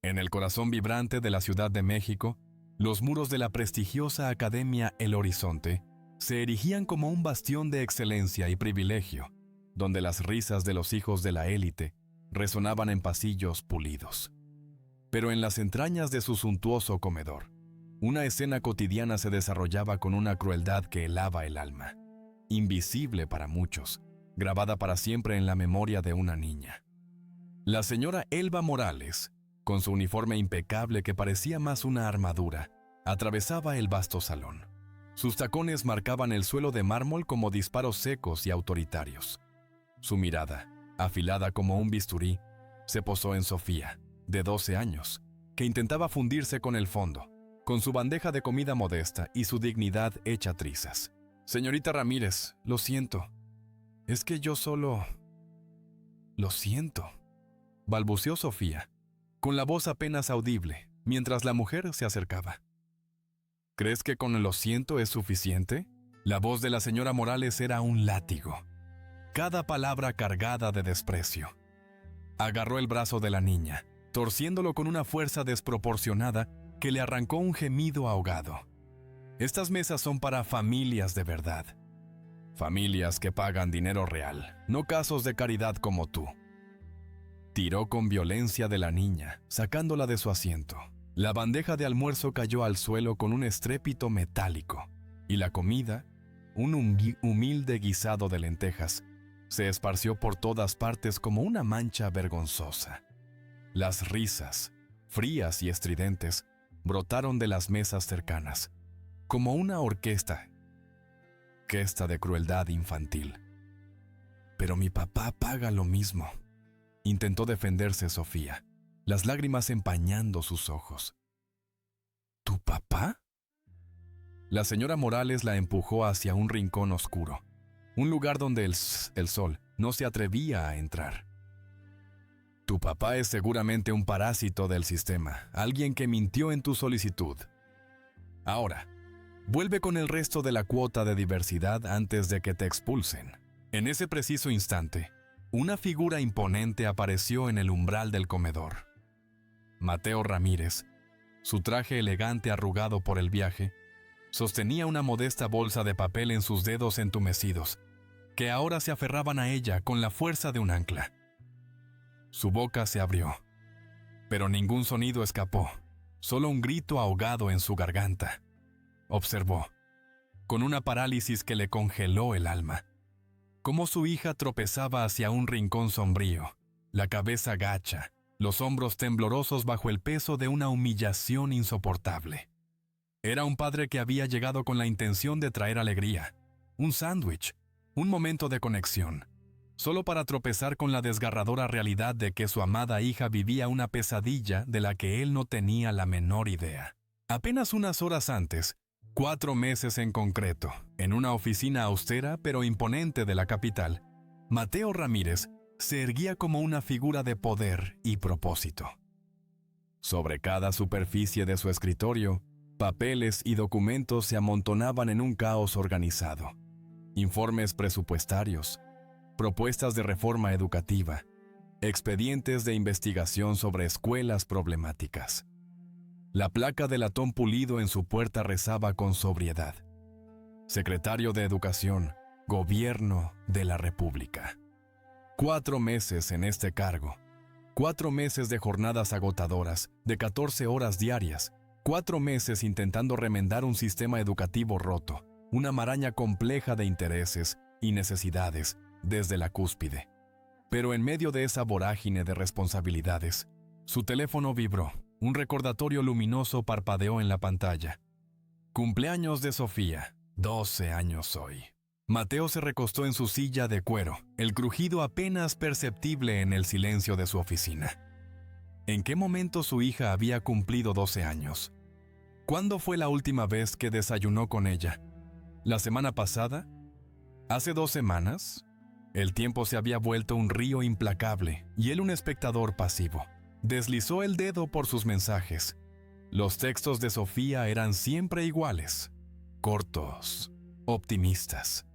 En el corazón vibrante de la Ciudad de México, los muros de la prestigiosa Academia El Horizonte se erigían como un bastión de excelencia y privilegio, donde las risas de los hijos de la élite resonaban en pasillos pulidos. Pero en las entrañas de su suntuoso comedor, una escena cotidiana se desarrollaba con una crueldad que helaba el alma, invisible para muchos, grabada para siempre en la memoria de una niña. La señora Elba Morales, con su uniforme impecable que parecía más una armadura, atravesaba el vasto salón. Sus tacones marcaban el suelo de mármol como disparos secos y autoritarios. Su mirada, afilada como un bisturí, se posó en Sofía, de 12 años, que intentaba fundirse con el fondo, con su bandeja de comida modesta y su dignidad hecha trizas. «Señorita Ramírez, lo siento. Es que yo solo... Lo siento», balbuceó Sofía, con la voz apenas audible, mientras la mujer se acercaba. «¿Crees que con el lo siento es suficiente?» La voz de la señora Morales era un látigo, cada palabra cargada de desprecio. Agarró el brazo de la niña, torciéndolo con una fuerza desproporcionada que le arrancó un gemido ahogado. «Estas mesas son para familias de verdad. Familias que pagan dinero real, no casos de caridad como tú». Tiró con violencia de la niña, sacándola de su asiento. La bandeja de almuerzo cayó al suelo con un estrépito metálico, y la comida, un humilde guisado de lentejas, se esparció por todas partes como una mancha vergonzosa. Las risas, frías y estridentes, brotaron de las mesas cercanas, como una orquesta de crueldad infantil. «Pero mi papá paga lo mismo», intentó defenderse Sofía, las lágrimas empañando sus ojos. «¿Tu papá?» La señora Morales la empujó hacia un rincón oscuro, un lugar donde el sol no se atrevía a entrar. «Tu papá es seguramente un parásito del sistema, alguien que mintió en tu solicitud. Ahora, vuelve con el resto de la cuota de diversidad antes de que te expulsen». En ese preciso instante, una figura imponente apareció en el umbral del comedor. Mateo Ramírez, su traje elegante arrugado por el viaje, sostenía una modesta bolsa de papel en sus dedos entumecidos, que ahora se aferraban a ella con la fuerza de un ancla. Su boca se abrió, pero ningún sonido escapó, solo un grito ahogado en su garganta. Observó, con una parálisis que le congeló el alma, cómo su hija tropezaba hacia un rincón sombrío, la cabeza gacha, los hombros temblorosos bajo el peso de una humillación insoportable. Era un padre que había llegado con la intención de traer alegría, un sándwich, un momento de conexión, solo para tropezar con la desgarradora realidad de que su amada hija vivía una pesadilla de la que él no tenía la menor idea. Apenas unas horas antes, 4 meses en concreto, en una oficina austera pero imponente de la capital, Mateo Ramírez se erguía como una figura de poder y propósito. Sobre cada superficie de su escritorio, papeles y documentos se amontonaban en un caos organizado. Informes presupuestarios, propuestas de reforma educativa, expedientes de investigación sobre escuelas problemáticas. La placa de latón pulido en su puerta rezaba con sobriedad: Secretario de Educación, Gobierno de la República. 4 meses en este cargo, 4 meses de jornadas agotadoras, de 14 horas diarias, 4 meses intentando remendar un sistema educativo roto, una maraña compleja de intereses y necesidades desde la cúspide. Pero en medio de esa vorágine de responsabilidades, su teléfono vibró, un recordatorio luminoso parpadeó en la pantalla. Cumpleaños de Sofía, 12 años hoy. Mateo se recostó en su silla de cuero, el crujido apenas perceptible en el silencio de su oficina. ¿En qué momento su hija había cumplido 12 años? ¿Cuándo fue la última vez que desayunó con ella? ¿La semana pasada? ¿Hace 2 semanas? El tiempo se había vuelto un río implacable y él un espectador pasivo. Deslizó el dedo por sus mensajes. Los textos de Sofía eran siempre iguales, cortos, optimistas.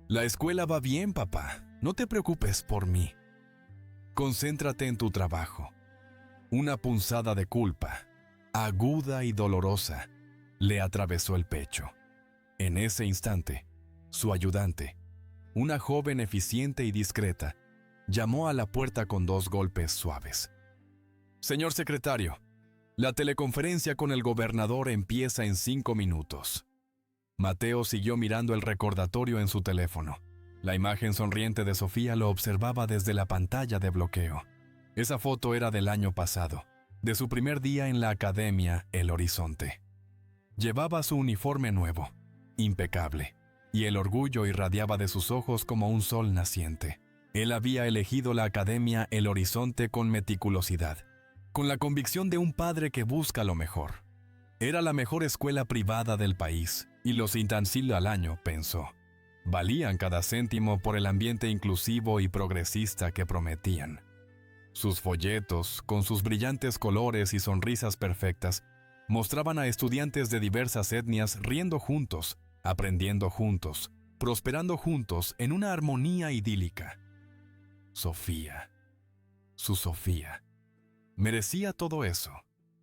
«La escuela va bien, papá. No te preocupes por mí. Concéntrate en tu trabajo. Una punzada de culpa, aguda y dolorosa, le atravesó el pecho. En ese instante, su ayudante, una joven eficiente y discreta, llamó a la puerta con 2 golpes suaves. «Señor secretario, la teleconferencia con el gobernador empieza en 5 minutos». Mateo siguió mirando el recordatorio en su teléfono. La imagen sonriente de Sofía lo observaba desde la pantalla de bloqueo. Esa foto era del año pasado, de su primer día en la Academia El Horizonte. Llevaba su uniforme nuevo, impecable, y el orgullo irradiaba de sus ojos como un sol naciente. Él había elegido la Academia El Horizonte con meticulosidad, con la convicción de un padre que busca lo mejor. Era la mejor escuela privada del país, y los $100,000 al año, pensó, valían cada céntimo por el ambiente inclusivo y progresista que prometían. Sus folletos, con sus brillantes colores y sonrisas perfectas, mostraban a estudiantes de diversas etnias riendo juntos, aprendiendo juntos, prosperando juntos en una armonía idílica. Sofía, su Sofía, merecía todo eso.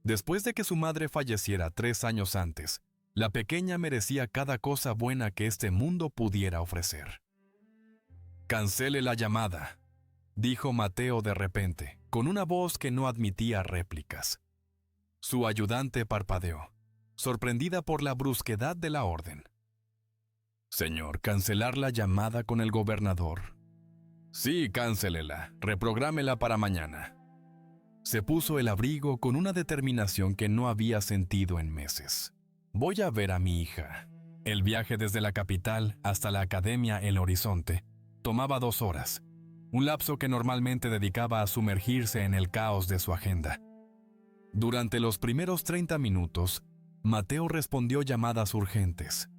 Después de que su madre falleciera 3 años antes, la pequeña merecía cada cosa buena que este mundo pudiera ofrecer. «Cancele la llamada», dijo Mateo de repente, con una voz que no admitía réplicas. Su ayudante parpadeó, sorprendida por la brusquedad de la orden. «Señor, cancelar la llamada con el gobernador». «Sí, cancélela, reprográmela para mañana». Se puso el abrigo con una determinación que no había sentido en meses. «Voy a ver a mi hija». El viaje desde la capital hasta la Academia El Horizonte tomaba 2 horas, un lapso que normalmente dedicaba a sumergirse en el caos de su agenda. Durante los primeros 30 minutos, Mateo respondió llamadas urgentes,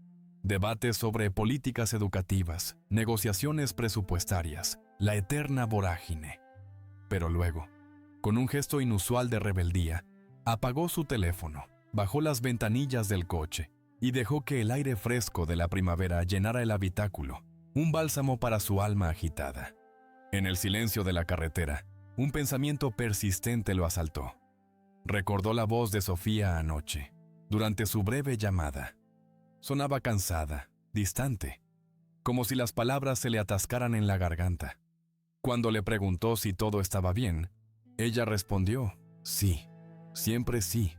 debates sobre políticas educativas, negociaciones presupuestarias, la eterna vorágine. Pero luego, con un gesto inusual de rebeldía, apagó su teléfono, bajó las ventanillas del coche y dejó que el aire fresco de la primavera llenara el habitáculo, un bálsamo para su alma agitada. En el silencio de la carretera, un pensamiento persistente lo asaltó. Recordó la voz de Sofía anoche, durante su breve llamada. Sonaba cansada, distante, como si las palabras se le atascaran en la garganta. Cuando le preguntó si todo estaba bien, ella respondió, sí, siempre sí,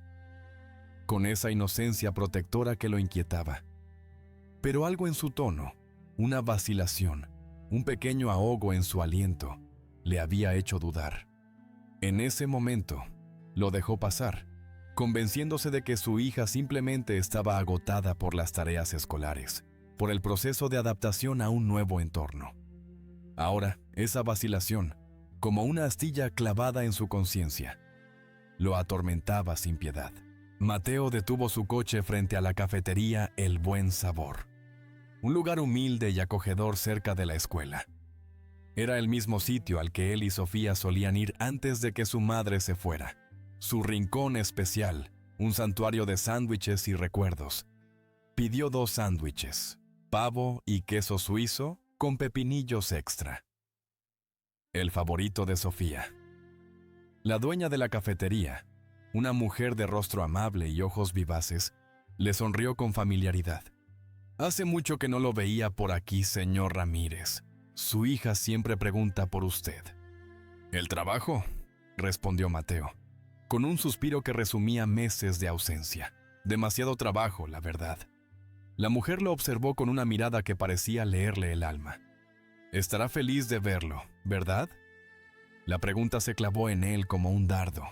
con esa inocencia protectora que lo inquietaba. Pero algo en su tono, una vacilación, un pequeño ahogo en su aliento, le había hecho dudar. En ese momento, lo dejó pasar, convenciéndose de que su hija simplemente estaba agotada por las tareas escolares, por el proceso de adaptación a un nuevo entorno. Ahora, esa vacilación, como una astilla clavada en su conciencia, lo atormentaba sin piedad. Mateo detuvo su coche frente a la cafetería El Buen Sabor, un lugar humilde y acogedor cerca de la escuela. Era el mismo sitio al que él y Sofía solían ir antes de que su madre se fuera. Su rincón especial, un santuario de sándwiches y recuerdos. Pidió 2 sándwiches, pavo y queso suizo con pepinillos extra. El favorito de Sofía. La dueña de la cafetería, una mujer de rostro amable y ojos vivaces, le sonrió con familiaridad. «Hace mucho que no lo veía por aquí, señor Ramírez. Su hija siempre pregunta por usted». «¿El trabajo?», respondió Mateo, con un suspiro que resumía meses de ausencia. Demasiado trabajo, la verdad. La mujer lo observó con una mirada que parecía leerle el alma. «Estará feliz de verlo, ¿verdad?». La pregunta se clavó en él como un dardo.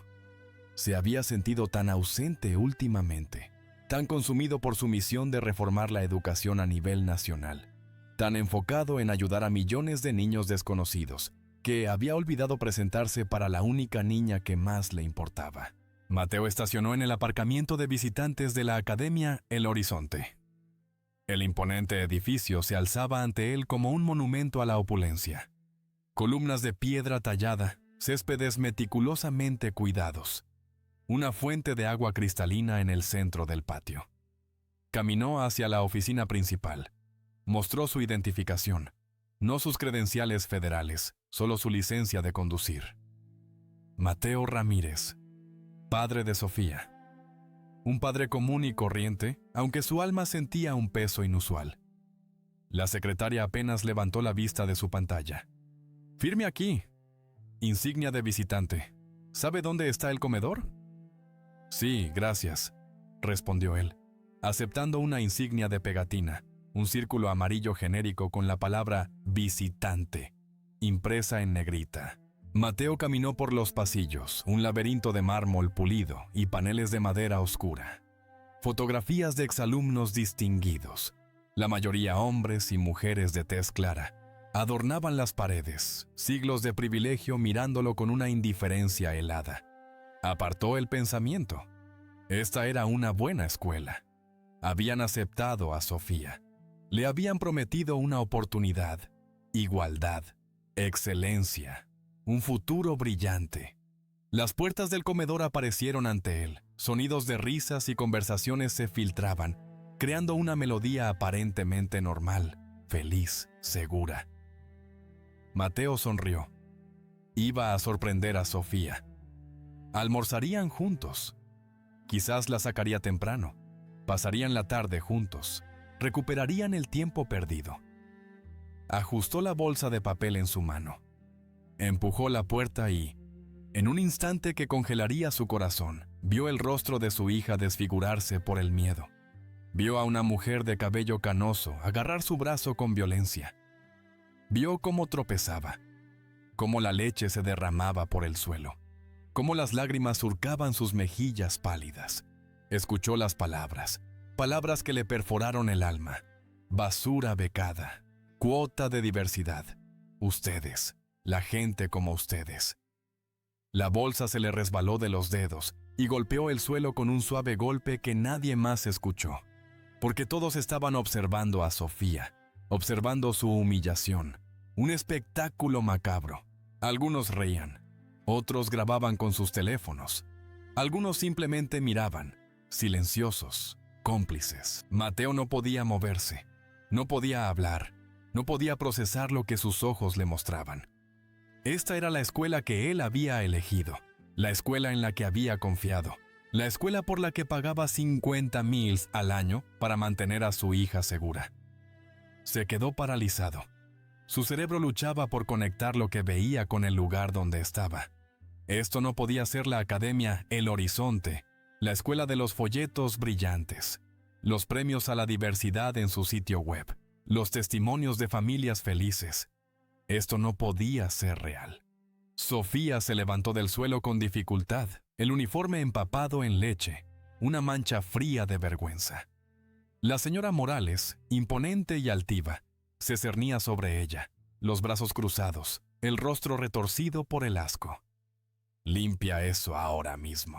Se había sentido tan ausente últimamente, tan consumido por su misión de reformar la educación a nivel nacional, tan enfocado en ayudar a millones de niños desconocidos, que había olvidado presentarse para la única niña que más le importaba. Mateo estacionó en el aparcamiento de visitantes de la Academia El Horizonte. El imponente edificio se alzaba ante él como un monumento a la opulencia. Columnas de piedra tallada, céspedes meticulosamente cuidados, una fuente de agua cristalina en el centro del patio. Caminó hacia la oficina principal. Mostró su identificación, no sus credenciales federales, solo su licencia de conducir. Mateo Ramírez, padre de Sofía. Un padre común y corriente, aunque su alma sentía un peso inusual. La secretaria apenas levantó la vista de su pantalla. «Firme aquí. Insignia de visitante. ¿Sabe dónde está el comedor?» «Sí, gracias», respondió él, aceptando una insignia de pegatina, un círculo amarillo genérico con la palabra visitante, impresa en negrita. Mateo caminó por los pasillos, un laberinto de mármol pulido y paneles de madera oscura. Fotografías de exalumnos distinguidos, la mayoría hombres y mujeres de tez clara, adornaban las paredes, siglos de privilegio mirándolo con una indiferencia helada. Apartó el pensamiento. Esta era una buena escuela. Habían aceptado a Sofía. Le habían prometido una oportunidad, igualdad, excelencia, un futuro brillante. Las puertas del comedor aparecieron ante él. Sonidos de risas y conversaciones se filtraban, creando una melodía aparentemente normal, feliz, segura. Mateo sonrió. Iba a sorprender a Sofía. Almorzarían juntos. Quizás la sacaría temprano. Pasarían la tarde juntos. Recuperarían el tiempo perdido. Ajustó la bolsa de papel en su mano. Empujó la puerta y, en un instante que congelaría su corazón, vio el rostro de su hija desfigurarse por el miedo. Vio a una mujer de cabello canoso agarrar su brazo con violencia. Vio cómo tropezaba, cómo la leche se derramaba por el suelo, cómo las lágrimas surcaban sus mejillas pálidas. Escuchó las palabras que le perforaron el alma. Basura becada, cuota de diversidad, ustedes, la gente como ustedes. La bolsa se le resbaló de los dedos y golpeó el suelo con un suave golpe que nadie más escuchó, porque todos estaban observando a Sofía, observando su humillación, un espectáculo macabro. Algunos reían, otros grababan con sus teléfonos, algunos simplemente miraban, silenciosos, cómplices. Mateo no podía moverse, no podía hablar, no podía procesar lo que sus ojos le mostraban. Esta era la escuela que él había elegido, la escuela en la que había confiado, la escuela por la que pagaba 50,000 al año para mantener a su hija segura. Se quedó paralizado. Su cerebro luchaba por conectar lo que veía con el lugar donde estaba. Esto no podía ser la Academia El Horizonte, la escuela de los folletos brillantes, los premios a la diversidad en su sitio web, los testimonios de familias felices. Esto no podía ser real. Sofía se levantó del suelo con dificultad, el uniforme empapado en leche, una mancha fría de vergüenza. La señora Morales, imponente y altiva, se cernía sobre ella, los brazos cruzados, el rostro retorcido por el asco. «Limpia eso ahora mismo».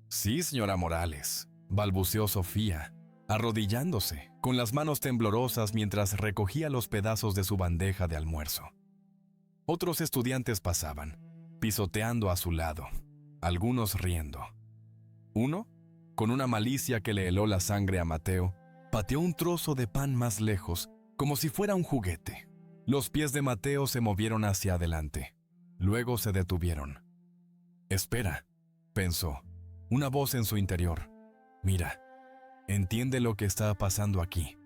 «Sí, señora Morales», balbuceó Sofía, arrodillándose, con las manos temblorosas mientras recogía los pedazos de su bandeja de almuerzo. Otros estudiantes pasaban, pisoteando a su lado, algunos riendo. Uno, con una malicia que le heló la sangre a Mateo, pateó un trozo de pan más lejos, como si fuera un juguete. Los pies de Mateo se movieron hacia adelante. Luego se detuvieron. «Espera», pensó, una voz en su interior. «Mira, entiende lo que está pasando aquí».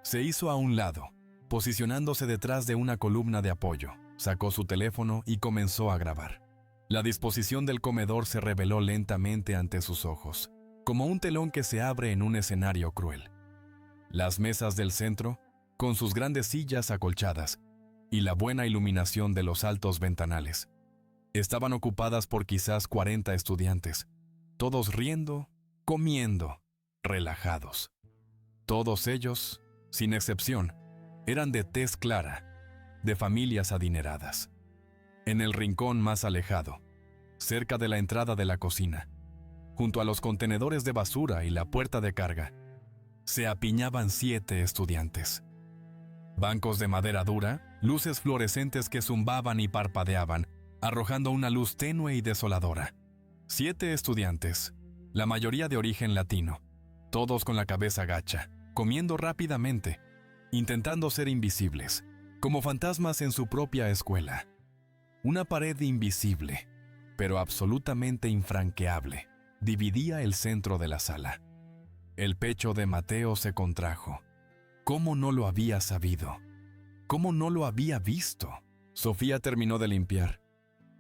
Se hizo a un lado, posicionándose detrás de una columna de apoyo. Sacó su teléfono y comenzó a grabar. La disposición del comedor se reveló lentamente ante sus ojos, como un telón que se abre en un escenario cruel. Las mesas del centro, con sus grandes sillas acolchadas, y la buena iluminación de los altos ventanales, estaban ocupadas por quizás 40 estudiantes, todos riendo, comiendo, relajados. Todos ellos, sin excepción, eran de tez clara, de familias adineradas. En el rincón más alejado, cerca de la entrada de la cocina, junto a los contenedores de basura y la puerta de carga, se apiñaban 7 estudiantes. Bancos de madera dura, luces fluorescentes que zumbaban y parpadeaban, arrojando una luz tenue y desoladora. 7 estudiantes, la mayoría de origen latino, todos con la cabeza gacha, comiendo rápidamente, intentando ser invisibles, como fantasmas en su propia escuela. Una pared invisible, pero absolutamente infranqueable, dividía el centro de la sala. El pecho de Mateo se contrajo. ¿Cómo no lo había sabido? ¿Cómo no lo había visto? Sofía terminó de limpiar,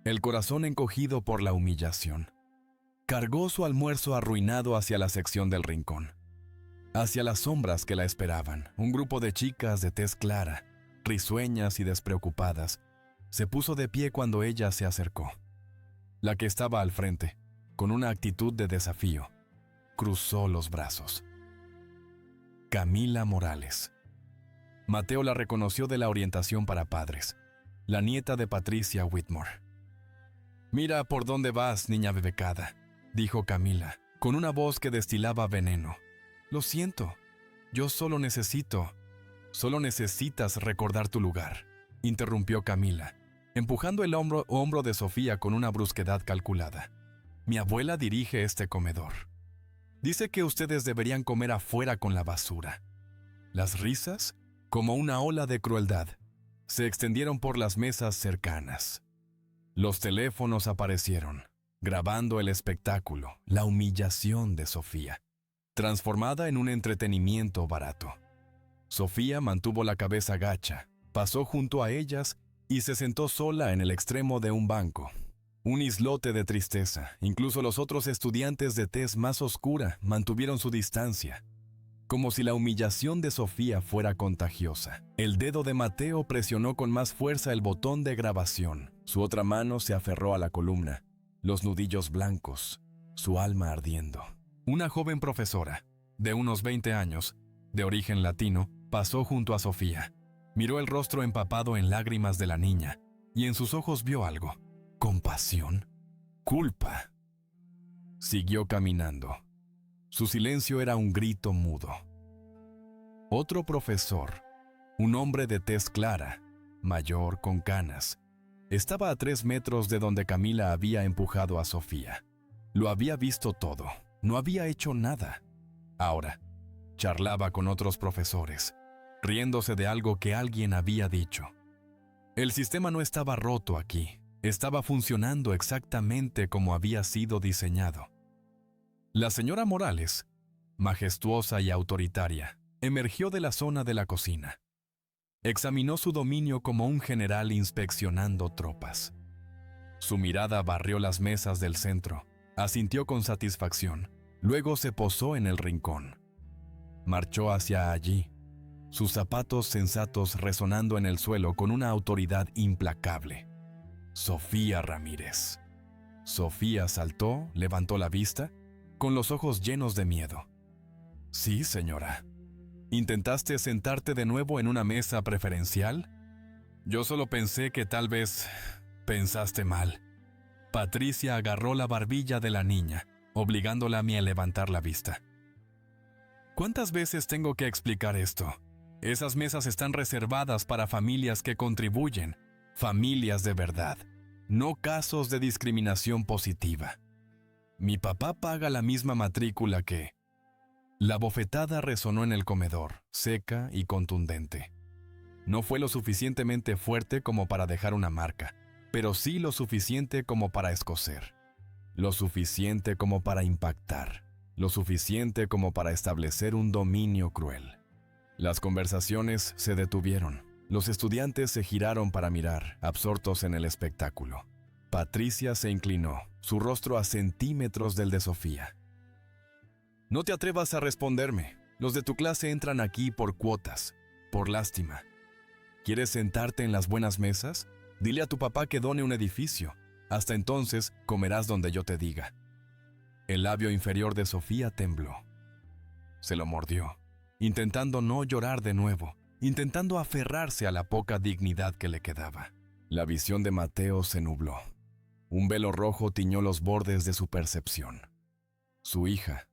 el corazón encogido por la humillación. Cargó su almuerzo arruinado hacia la sección del rincón, hacia las sombras que la esperaban. Un grupo de chicas de tez clara, risueñas y despreocupadas, se puso de pie cuando ella se acercó. La que estaba al frente, con una actitud de desafío, cruzó los brazos. Camila Morales. Mateo la reconoció de la orientación para padres, la nieta de Patricia Whitmore. «Mira por dónde vas, niña bebecada», dijo Camila, con una voz que destilaba veneno. «Lo siento, yo solo necesitas recordar tu lugar», interrumpió Camila, empujando el hombro de Sofía con una brusquedad calculada. «Mi abuela dirige este comedor. Dice que ustedes deberían comer afuera con la basura». Las risas, como una ola de crueldad, se extendieron por las mesas cercanas. Los teléfonos aparecieron, grabando el espectáculo, la humillación de Sofía, transformada en un entretenimiento barato. Sofía mantuvo la cabeza gacha, pasó junto a ellas y se sentó sola en el extremo de un banco. Un islote de tristeza. Incluso los otros estudiantes de tez más oscura mantuvieron su distancia, como si la humillación de Sofía fuera contagiosa. El dedo de Mateo presionó con más fuerza el botón de grabación. Su otra mano se aferró a la columna, los nudillos blancos, su alma ardiendo. Una joven profesora, de unos 20 años, de origen latino, pasó junto a Sofía. Miró el rostro empapado en lágrimas de la niña y en sus ojos vio algo. ¿Compasión? ¿Culpa? Siguió caminando. Su silencio era un grito mudo. Otro profesor, un hombre de tez clara, mayor, con canas, estaba a 3 metros de donde Camila había empujado a Sofía. Lo había visto todo, no había hecho nada. Ahora, charlaba con otros profesores, riéndose de algo que alguien había dicho. El sistema no estaba roto aquí, estaba funcionando exactamente como había sido diseñado. La señora Morales, majestuosa y autoritaria, emergió de la zona de la cocina. Examinó su dominio como un general inspeccionando tropas. Su mirada barrió las mesas del centro, asintió con satisfacción, luego se posó en el rincón. Marchó hacia allí, sus zapatos sensatos resonando en el suelo con una autoridad implacable. Sofía Ramírez. Sofía saltó, levantó la vista, con los ojos llenos de miedo. «Sí, señora. ¿Intentaste sentarte de nuevo en una mesa preferencial? Yo solo pensé que tal vez pensaste mal». Patricia agarró la barbilla de la niña, obligándola a mí a levantar la vista. «¿Cuántas veces tengo que explicar esto? Esas mesas están reservadas para familias que contribuyen, familias de verdad, no casos de discriminación positiva. Mi papá paga la misma matrícula que...». La bofetada resonó en el comedor, seca y contundente. No fue lo suficientemente fuerte como para dejar una marca, pero sí lo suficiente como para escocer. Lo suficiente como para impactar. Lo suficiente como para establecer un dominio cruel. Las conversaciones se detuvieron. Los estudiantes se giraron para mirar, absortos en el espectáculo. Patricia se inclinó, su rostro a centímetros del de Sofía. «No te atrevas a responderme. Los de tu clase entran aquí por cuotas, por lástima. ¿Quieres sentarte en las buenas mesas? Dile a tu papá que done un edificio. Hasta entonces comerás donde yo te diga». El labio inferior de Sofía tembló. Se lo mordió, intentando no llorar de nuevo, intentando aferrarse a la poca dignidad que le quedaba. La visión de Mateo se nubló. Un velo rojo tiñó los bordes de su percepción. Su hija,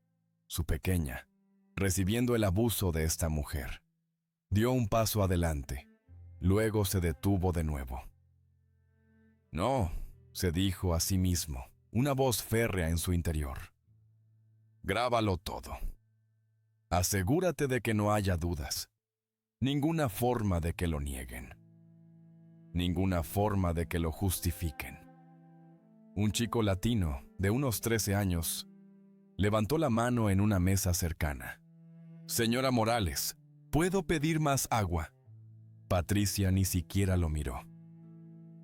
su pequeña, recibiendo el abuso de esta mujer. Dio un paso adelante, luego se detuvo de nuevo. «No», se dijo a sí mismo, una voz férrea en su interior. «Grábalo todo. Asegúrate de que no haya dudas. Ninguna forma de que lo nieguen. Ninguna forma de que lo justifiquen. Un chico latino, de unos 13 años, levantó la mano en una mesa cercana. «Señora Morales, ¿puedo pedir más agua?». Patricia ni siquiera lo miró.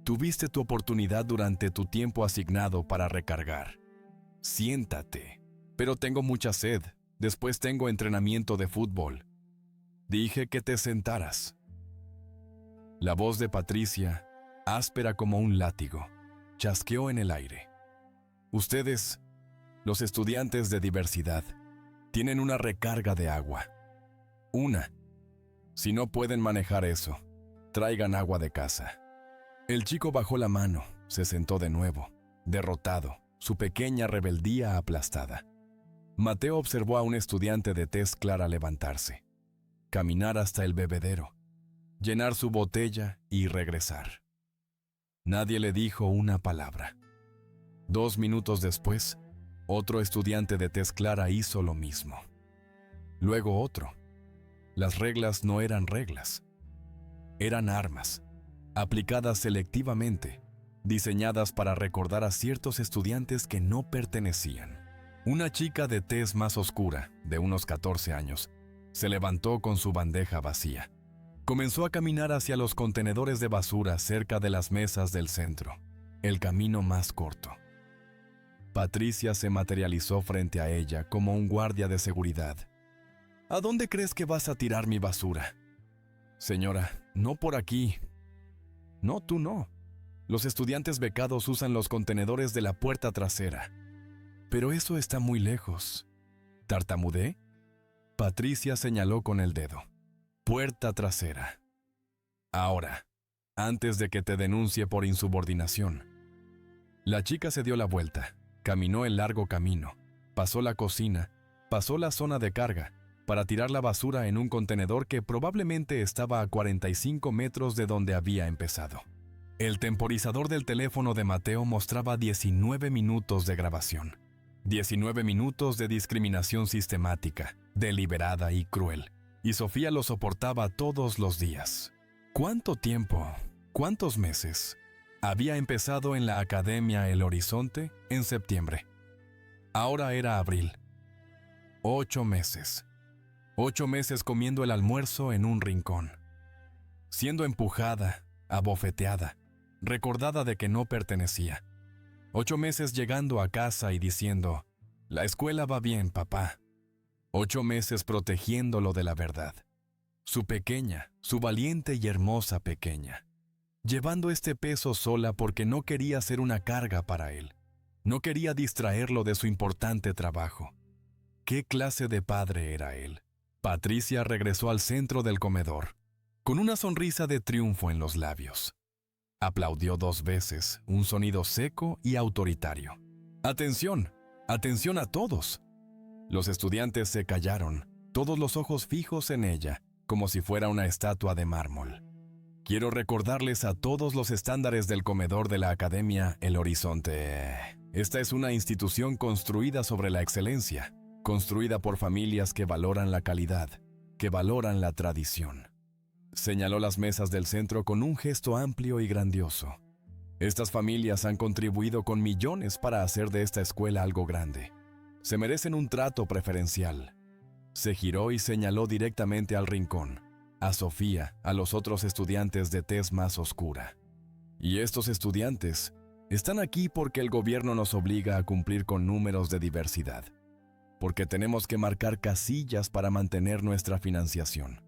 «Tuviste tu oportunidad durante tu tiempo asignado para recargar. Siéntate. Pero tengo mucha sed. Después tengo entrenamiento de fútbol. Dije que te sentaras». La voz de Patricia, áspera como un látigo, chasqueó en el aire. «Ustedes, los estudiantes de diversidad, tienen una recarga de agua. Una. Si no pueden manejar eso, traigan agua de casa». El chico bajó la mano, se sentó de nuevo, derrotado, su pequeña rebeldía aplastada. Mateo observó a un estudiante de tez clara levantarse, caminar hasta el bebedero, llenar su botella y regresar. Nadie le dijo una palabra. 2 minutos después, otro estudiante de tez clara hizo lo mismo. Luego otro. Las reglas no eran reglas. Eran armas, aplicadas selectivamente, diseñadas para recordar a ciertos estudiantes que no pertenecían. Una chica de tez más oscura, de unos 14 años, se levantó con su bandeja vacía. Comenzó a caminar hacia los contenedores de basura cerca de las mesas del centro, el camino más corto. Patricia se materializó frente a ella como un guardia de seguridad. «¿A dónde crees que vas a tirar mi basura?». «Señora, no por aquí». «No, tú no. Los estudiantes becados usan los contenedores de la puerta trasera». «Pero eso está muy lejos». ¿Tartamudeé? Patricia señaló con el dedo. «Puerta trasera. Ahora, antes de que te denuncie por insubordinación». La chica se dio la vuelta, caminó el largo camino, pasó la cocina, pasó la zona de carga, para tirar la basura en un contenedor que probablemente estaba a 45 metros de donde había empezado. El temporizador del teléfono de Mateo mostraba 19 minutos de grabación. 19 minutos de discriminación sistemática, deliberada y cruel. Y Sofía lo soportaba todos los días. ¿Cuánto tiempo? ¿Cuántos meses? Había empezado en la Academia El Horizonte en septiembre. Ahora era abril. 8 meses. 8 meses comiendo el almuerzo en un rincón. Siendo empujada, abofeteada, recordada de que no pertenecía. 8 meses llegando a casa y diciendo, «La escuela va bien, papá». 8 meses protegiéndolo de la verdad. Su pequeña, su valiente y hermosa pequeña. Llevando este peso sola porque no quería ser una carga para él. No quería distraerlo de su importante trabajo. ¿Qué clase de padre era él? Patricia regresó al centro del comedor, con una sonrisa de triunfo en los labios. Aplaudió 2 veces, un sonido seco y autoritario. «¡Atención! ¡Atención a todos!». Los estudiantes se callaron, todos los ojos fijos en ella, como si fuera una estatua de mármol. «Quiero recordarles a todos los estándares del comedor de la Academia El Horizonte. Esta es una institución construida sobre la excelencia, construida por familias que valoran la calidad, que valoran la tradición». Señaló las mesas del centro con un gesto amplio y grandioso. «Estas familias han contribuido con millones para hacer de esta escuela algo grande. Se merecen un trato preferencial». Se giró y señaló directamente al rincón, a Sofía, a los otros estudiantes de tez más oscura. «Y estos estudiantes están aquí porque el gobierno nos obliga a cumplir con números de diversidad, porque tenemos que marcar casillas para mantener nuestra financiación.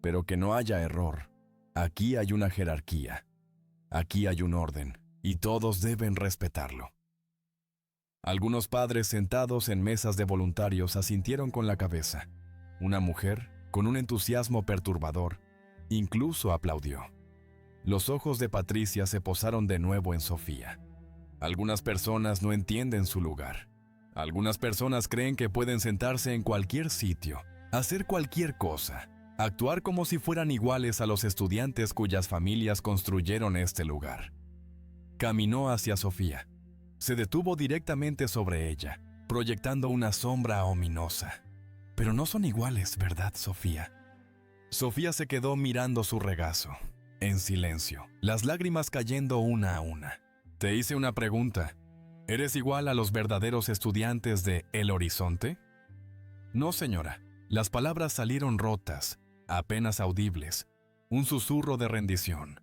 Pero que no haya error. Aquí hay una jerarquía. Aquí hay un orden, y todos deben respetarlo». Algunos padres sentados en mesas de voluntarios asintieron con la cabeza. Una mujer, con un entusiasmo perturbador, incluso aplaudió. Los ojos de Patricia se posaron de nuevo en Sofía. Algunas personas no entienden su lugar. Algunas personas creen que pueden sentarse en cualquier sitio, hacer cualquier cosa, actuar como si fueran iguales a los estudiantes cuyas familias construyeron este lugar. Caminó hacia Sofía. Se detuvo directamente sobre ella, proyectando una sombra ominosa. «Pero no son iguales, ¿verdad, Sofía?». Sofía se quedó mirando su regazo, en silencio, las lágrimas cayendo una a una. «Te hice una pregunta. ¿Eres igual a los verdaderos estudiantes de El Horizonte? No, señora. Las palabras salieron rotas, apenas audibles, un susurro de rendición.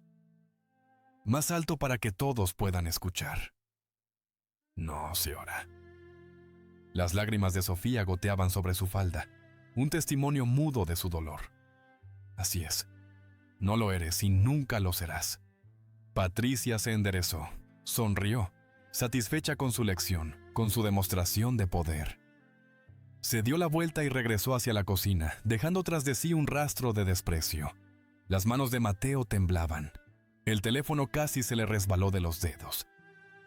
Más alto para que todos puedan escuchar. No, señora. Las lágrimas de Sofía goteaban sobre su falda, un testimonio mudo de su dolor. Así es. No lo eres y nunca lo serás. Patricia se enderezó, sonrió, satisfecha con su lección, con su demostración de poder. Se dio la vuelta y regresó hacia la cocina, dejando tras de sí un rastro de desprecio. Las manos de Mateo temblaban. El teléfono casi se le resbaló de los dedos.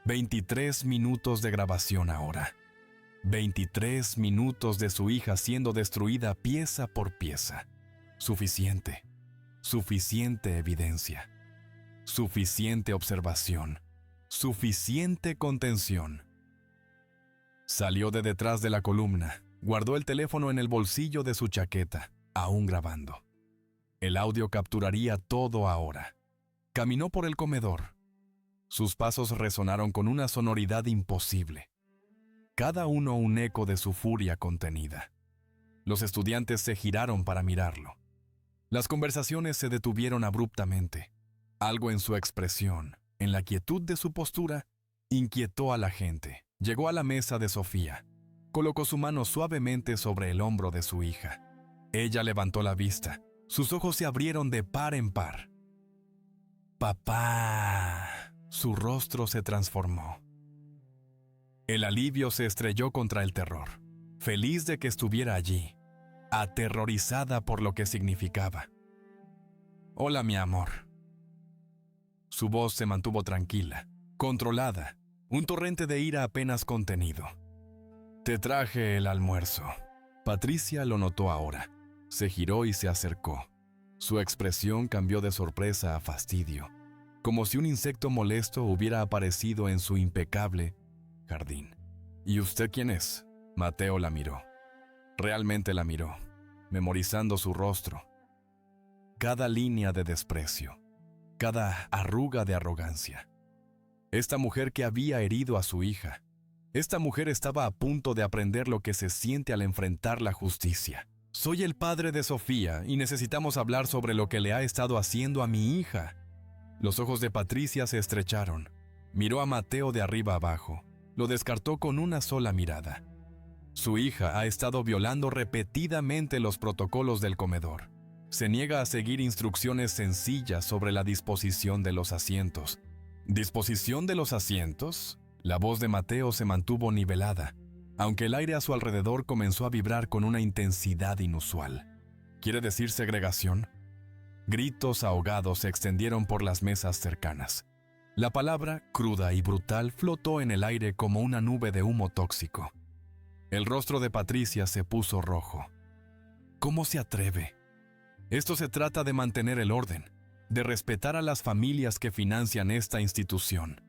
23 minutos de grabación ahora. 23 minutos de su hija siendo destruida pieza por pieza. Suficiente. Suficiente evidencia. Suficiente observación. Suficiente contención. Salió de detrás de la columna, guardó el teléfono en el bolsillo de su chaqueta, aún grabando. El audio capturaría todo ahora. Caminó por el comedor. Sus pasos resonaron con una sonoridad imposible. Cada uno un eco de su furia contenida. Los estudiantes se giraron para mirarlo. Las conversaciones se detuvieron abruptamente. Algo en su expresión, en la quietud de su postura, inquietó a la gente. Llegó a la mesa de Sofía. Colocó su mano suavemente sobre el hombro de su hija. Ella levantó la vista. Sus ojos se abrieron de par en par. ¡Papá! Su rostro se transformó. El alivio se estrelló contra el terror. Feliz de que estuviera allí, aterrorizada por lo que significaba. «Hola, mi amor». Su voz se mantuvo tranquila, controlada, un torrente de ira apenas contenido. «Te traje el almuerzo». Patricia lo notó ahora. Se giró y se acercó. Su expresión cambió de sorpresa a fastidio, como si un insecto molesto hubiera aparecido en su impecable jardín. «¿Y usted quién es?». Mateo la miró. Realmente la miró, memorizando su rostro. Cada línea de desprecio, cada arruga de arrogancia. Esta mujer que había herido a su hija. Esta mujer estaba a punto de aprender lo que se siente al enfrentar la justicia. «Soy el padre de Sofía y necesitamos hablar sobre lo que le ha estado haciendo a mi hija». Los ojos de Patricia se estrecharon. Miró a Mateo de arriba abajo. Lo descartó con una sola mirada. Su hija ha estado violando repetidamente los protocolos del comedor. Se niega a seguir instrucciones sencillas sobre la disposición de los asientos. ¿Disposición de los asientos? La voz de Mateo se mantuvo nivelada, aunque el aire a su alrededor comenzó a vibrar con una intensidad inusual. ¿Quiere decir segregación? Gritos ahogados se extendieron por las mesas cercanas. La palabra, cruda y brutal, flotó en el aire como una nube de humo tóxico. El rostro de Patricia se puso rojo. ¿Cómo se atreve? Esto se trata de mantener el orden, de respetar a las familias que financian esta institución.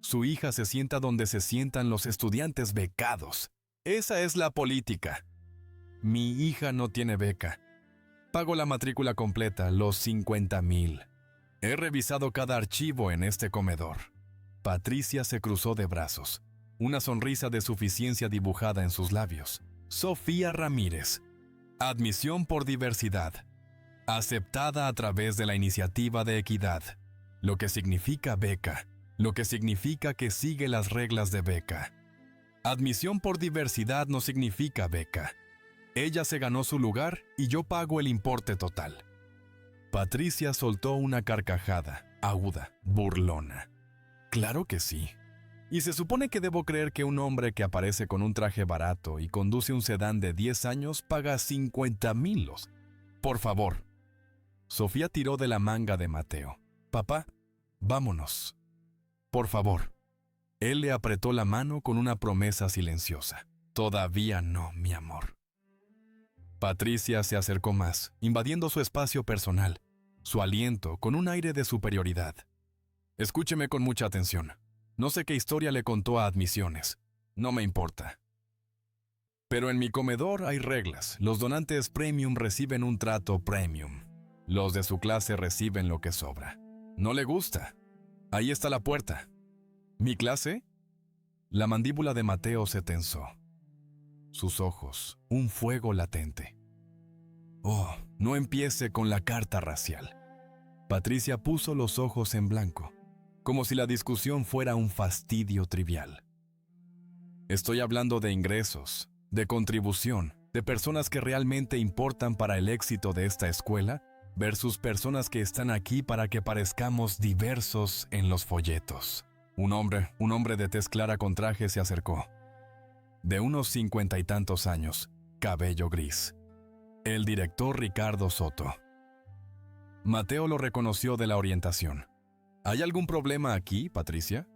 Su hija se sienta donde se sientan los estudiantes becados. Esa es la política. Mi hija no tiene beca. Pago la matrícula completa, los 50,000. He revisado cada archivo en este comedor. Patricia se cruzó de brazos, una sonrisa de suficiencia dibujada en sus labios. Sofía Ramírez. Admisión por diversidad. Aceptada a través de la iniciativa de equidad. Lo que significa beca. Lo que significa que sigue las reglas de beca. Admisión por diversidad no significa beca. Ella se ganó su lugar y yo pago el importe total. Patricia soltó una carcajada, aguda, burlona. Claro que sí. ¿Y se supone que debo creer que un hombre que aparece con un traje barato y conduce un sedán de 10 años paga 50,000? Por favor. Sofía tiró de la manga de Mateo. Papá, vámonos. Por favor. Él le apretó la mano con una promesa silenciosa. Todavía no, mi amor. Patricia se acercó más, invadiendo su espacio personal, su aliento con un aire de superioridad. Escúcheme con mucha atención. No sé qué historia le contó a Admisiones. No me importa. Pero en mi comedor hay reglas. Los donantes premium reciben un trato premium. Los de su clase reciben lo que sobra. ¿No le gusta? Ahí está la puerta. ¿Mi clase? La mandíbula de Mateo se tensó. Sus ojos, un fuego latente. Oh, no empiece con la carta racial. Patricia puso los ojos en blanco, como si la discusión fuera un fastidio trivial. Estoy hablando de ingresos, de contribución, de personas que realmente importan para el éxito de esta escuela versus personas que están aquí para que parezcamos diversos en los folletos. Un hombre de tez clara con traje se acercó. De unos 50 y tantos años, cabello gris. El director Ricardo Soto. Mateo lo reconoció de la orientación. ¿Hay algún problema aquí, Patricia?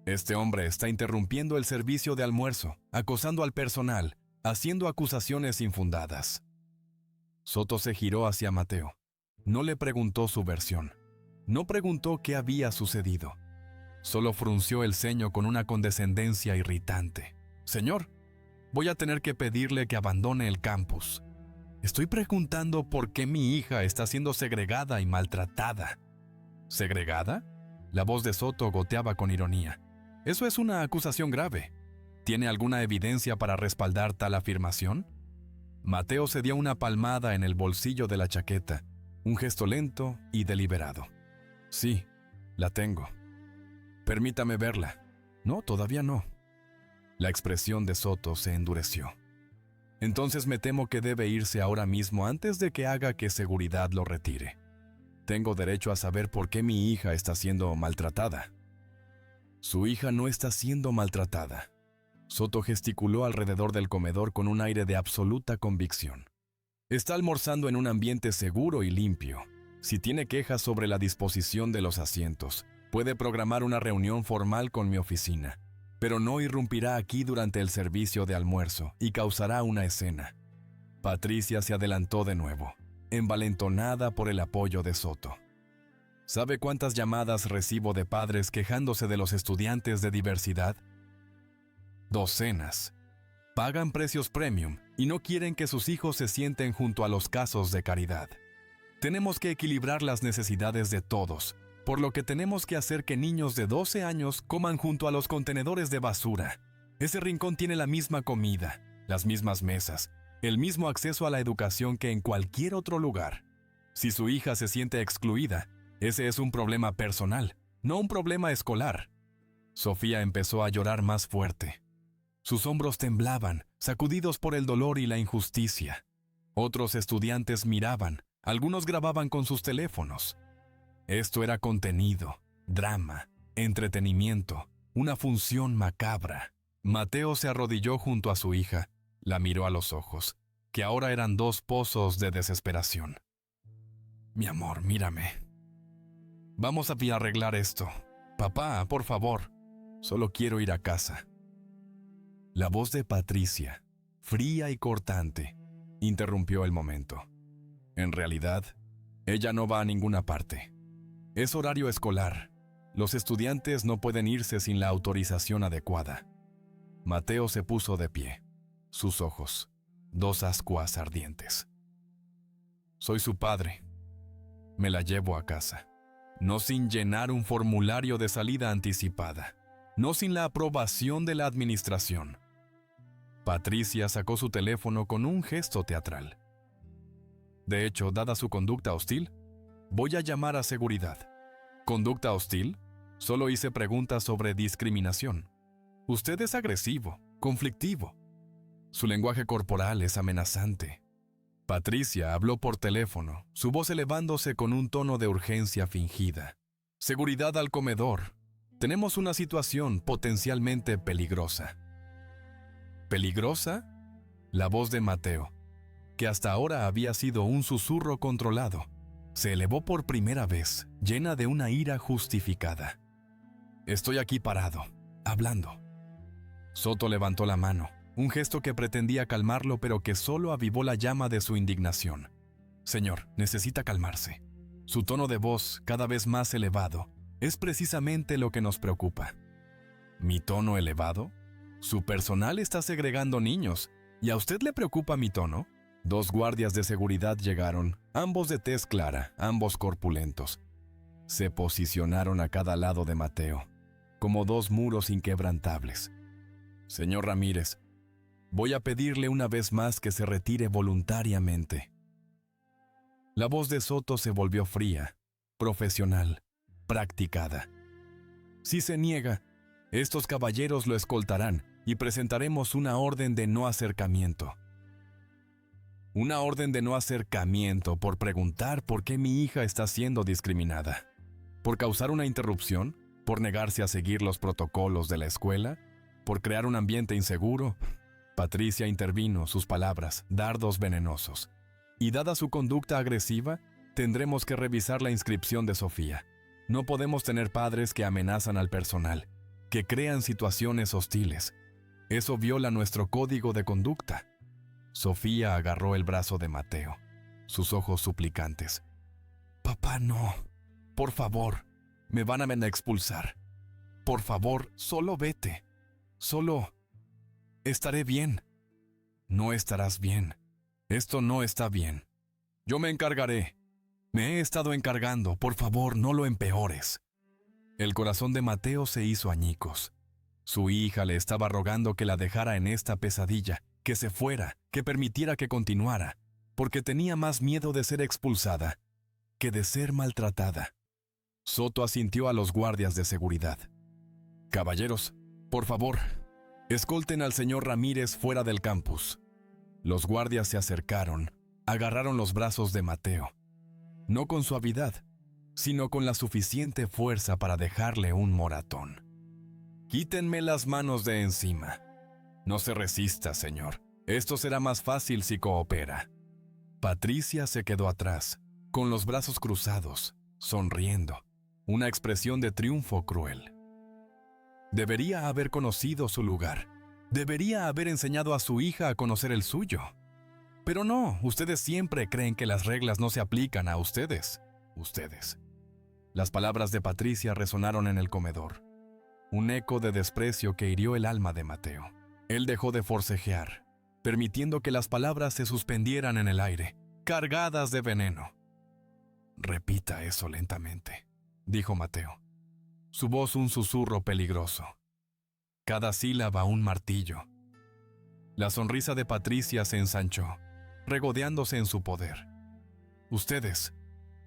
Este hombre está interrumpiendo el servicio de almuerzo, acosando al personal, haciendo acusaciones infundadas. Soto se giró hacia Mateo. No le preguntó su versión. No preguntó qué había sucedido. Solo frunció el ceño con una condescendencia irritante. Señor, voy a tener que pedirle que abandone el campus. Estoy preguntando por qué mi hija está siendo segregada y maltratada. ¿Segregada? La voz de Soto goteaba con ironía. Eso es una acusación grave. ¿Tiene alguna evidencia para respaldar tal afirmación? Mateo se dio una palmada en el bolsillo de la chaqueta, un gesto lento y deliberado. Sí, la tengo. Permítame verla. No, todavía no. La expresión de Soto se endureció. Entonces me temo que debe irse ahora mismo antes de que haga que seguridad lo retire. Tengo derecho a saber por qué mi hija está siendo maltratada. Su hija no está siendo maltratada. Soto gesticuló alrededor del comedor con un aire de absoluta convicción. Está almorzando en un ambiente seguro y limpio. Si tiene quejas sobre la disposición de los asientos, puede programar una reunión formal con mi oficina, pero no irrumpirá aquí durante el servicio de almuerzo y causará una escena. Patricia se adelantó de nuevo, envalentonada por el apoyo de Soto. ¿Sabe cuántas llamadas recibo de padres quejándose de los estudiantes de diversidad? Docenas. Pagan precios premium y no quieren que sus hijos se sienten junto a los casos de caridad. Tenemos que equilibrar las necesidades de todos, por lo que tenemos que hacer que niños de 12 años coman junto a los contenedores de basura. Ese rincón tiene la misma comida, las mismas mesas, el mismo acceso a la educación que en cualquier otro lugar. Si su hija se siente excluida, ese es un problema personal, no un problema escolar. Sofía empezó a llorar más fuerte. Sus hombros temblaban, sacudidos por el dolor y la injusticia. Otros estudiantes miraban, algunos grababan con sus teléfonos. Esto era contenido, drama, entretenimiento, una función macabra. Mateo se arrodilló junto a su hija, la miró a los ojos, que ahora eran dos pozos de desesperación. Mi amor, mírame. Vamos a arreglar esto. Papá, por favor, solo quiero ir a casa. La voz de Patricia, fría y cortante, interrumpió el momento. En realidad, ella no va a ninguna parte. Es horario escolar. Los estudiantes no pueden irse sin la autorización adecuada. Mateo se puso de pie. Sus ojos, dos ascuas ardientes. Soy su padre. Me la llevo a casa. No sin llenar un formulario de salida anticipada. No sin la aprobación de la administración. Patricia sacó su teléfono con un gesto teatral. De hecho, dada su conducta hostil, voy a llamar a seguridad. ¿Conducta hostil? Solo hice preguntas sobre discriminación. Usted es agresivo, conflictivo. Su lenguaje corporal es amenazante. Patricia habló por teléfono, su voz elevándose con un tono de urgencia fingida. Seguridad al comedor. Tenemos una situación potencialmente peligrosa. ¿Peligrosa? La voz de Mateo, que hasta ahora había sido un susurro controlado, se elevó por primera vez, llena de una ira justificada. Estoy aquí parado, hablando. Soto levantó la mano, un gesto que pretendía calmarlo pero que solo avivó la llama de su indignación. Señor, necesita calmarse. Su tono de voz, cada vez más elevado, es precisamente lo que nos preocupa. ¿Mi tono elevado? Su personal está segregando niños, ¿y a usted le preocupa mi tono? Dos guardias de seguridad llegaron, ambos de tez clara, ambos corpulentos. Se posicionaron a cada lado de Mateo, como dos muros inquebrantables. Señor Ramírez, voy a pedirle una vez más que se retire voluntariamente. La voz de Soto se volvió fría, profesional, practicada. Si se niega, estos caballeros lo escoltarán y presentaremos una orden de no acercamiento. Una orden de no acercamiento por preguntar por qué mi hija está siendo discriminada. ¿Por causar una interrupción? ¿Por negarse a seguir los protocolos de la escuela? ¿Por crear un ambiente inseguro? Patricia intervino, sus palabras, dardos venenosos. Y dada su conducta agresiva, tendremos que revisar la inscripción de Sofía. No podemos tener padres que amenazan al personal, que crean situaciones hostiles. Eso viola nuestro código de conducta. Sofía agarró el brazo de Mateo, sus ojos suplicantes. Papá, no. Por favor, me van a expulsar. Por favor, solo vete. Solo estaré bien. No estarás bien. Esto no está bien. Yo me encargaré. Me he estado encargando. Por favor, no lo empeores. El corazón de Mateo se hizo añicos. Su hija le estaba rogando que la dejara en esta pesadilla, que se fuera, que permitiera que continuara, porque tenía más miedo de ser expulsada que de ser maltratada. Soto asintió a los guardias de seguridad. Caballeros, por favor, escolten al señor Ramírez fuera del campus. Los guardias se acercaron, agarraron los brazos de Mateo, no con suavidad, sino con la suficiente fuerza para dejarle un moratón. Quítenme las manos de encima. No se resista, señor. Esto será más fácil si coopera. Patricia se quedó atrás, con los brazos cruzados, sonriendo, una expresión de triunfo cruel. Debería haber conocido su lugar. Debería haber enseñado a su hija a conocer el suyo. Pero no, ustedes siempre creen que las reglas no se aplican a ustedes. Ustedes. Las palabras de Patricia resonaron en el comedor. Un eco de desprecio que hirió el alma de Mateo. Él dejó de forcejear, permitiendo que las palabras se suspendieran en el aire, cargadas de veneno. «Repita eso lentamente», dijo Mateo. Su voz un susurro peligroso. Cada sílaba un martillo. La sonrisa de Patricia se ensanchó, regodeándose en su poder. Ustedes,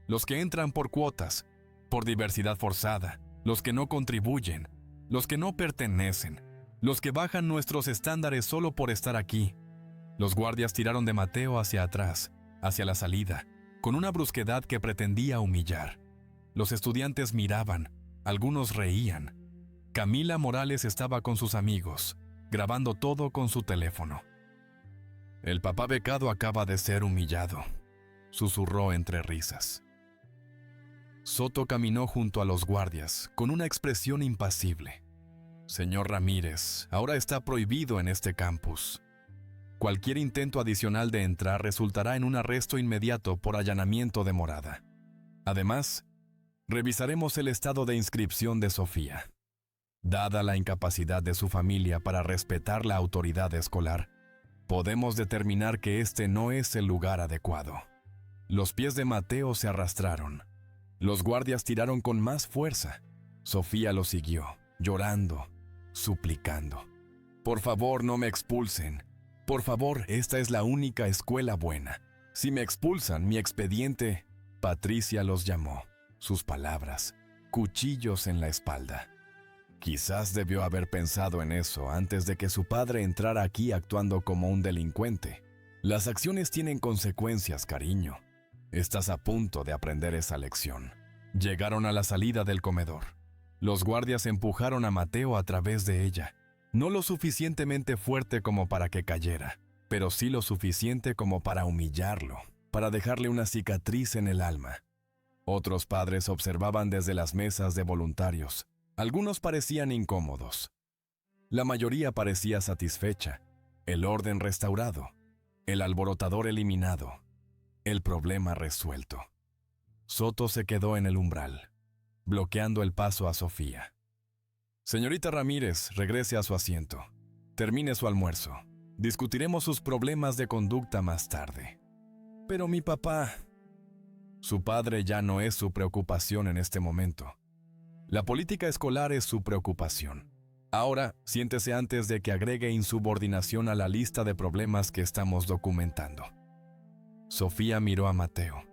los que entran por cuotas, por diversidad forzada, los que no contribuyen, los que no pertenecen, los que bajan nuestros estándares solo por estar aquí. Los guardias tiraron de Mateo hacia atrás, hacia la salida, con una brusquedad que pretendía humillar. Los estudiantes miraban, algunos reían. Camila Morales estaba con sus amigos, grabando todo con su teléfono. «El papá becado acaba de ser humillado», susurró entre risas. Soto caminó junto a los guardias, con una expresión impasible. «Señor Ramírez, ahora está prohibido en este campus. Cualquier intento adicional de entrar resultará en un arresto inmediato por allanamiento de morada. Además, revisaremos el estado de inscripción de Sofía. Dada la incapacidad de su familia para respetar la autoridad escolar, podemos determinar que este no es el lugar adecuado». Los pies de Mateo se arrastraron. Los guardias tiraron con más fuerza. Sofía lo siguió, llorando, suplicando. «Por favor, no me expulsen. Por favor, esta es la única escuela buena. Si me expulsan, mi expediente...» Patricia los llamó. Sus palabras, cuchillos en la espalda. Quizás debió haber pensado en eso antes de que su padre entrara aquí actuando como un delincuente. Las acciones tienen consecuencias, cariño. Estás a punto de aprender esa lección. Llegaron a la salida del comedor. Los guardias empujaron a Mateo a través de ella. No lo suficientemente fuerte como para que cayera, pero sí lo suficiente como para humillarlo, para dejarle una cicatriz en el alma. Otros padres observaban desde las mesas de voluntarios. Algunos parecían incómodos. La mayoría parecía satisfecha. El orden restaurado. El alborotador eliminado. El problema resuelto. Soto se quedó en el umbral, bloqueando el paso a Sofía. «Señorita Ramírez, regrese a su asiento. Termine su almuerzo. Discutiremos sus problemas de conducta más tarde». «Pero mi papá...» Su padre ya no es su preocupación en este momento. La política escolar es su preocupación. Ahora, siéntese antes de que agregue insubordinación a la lista de problemas que estamos documentando. Sofía miró a Mateo.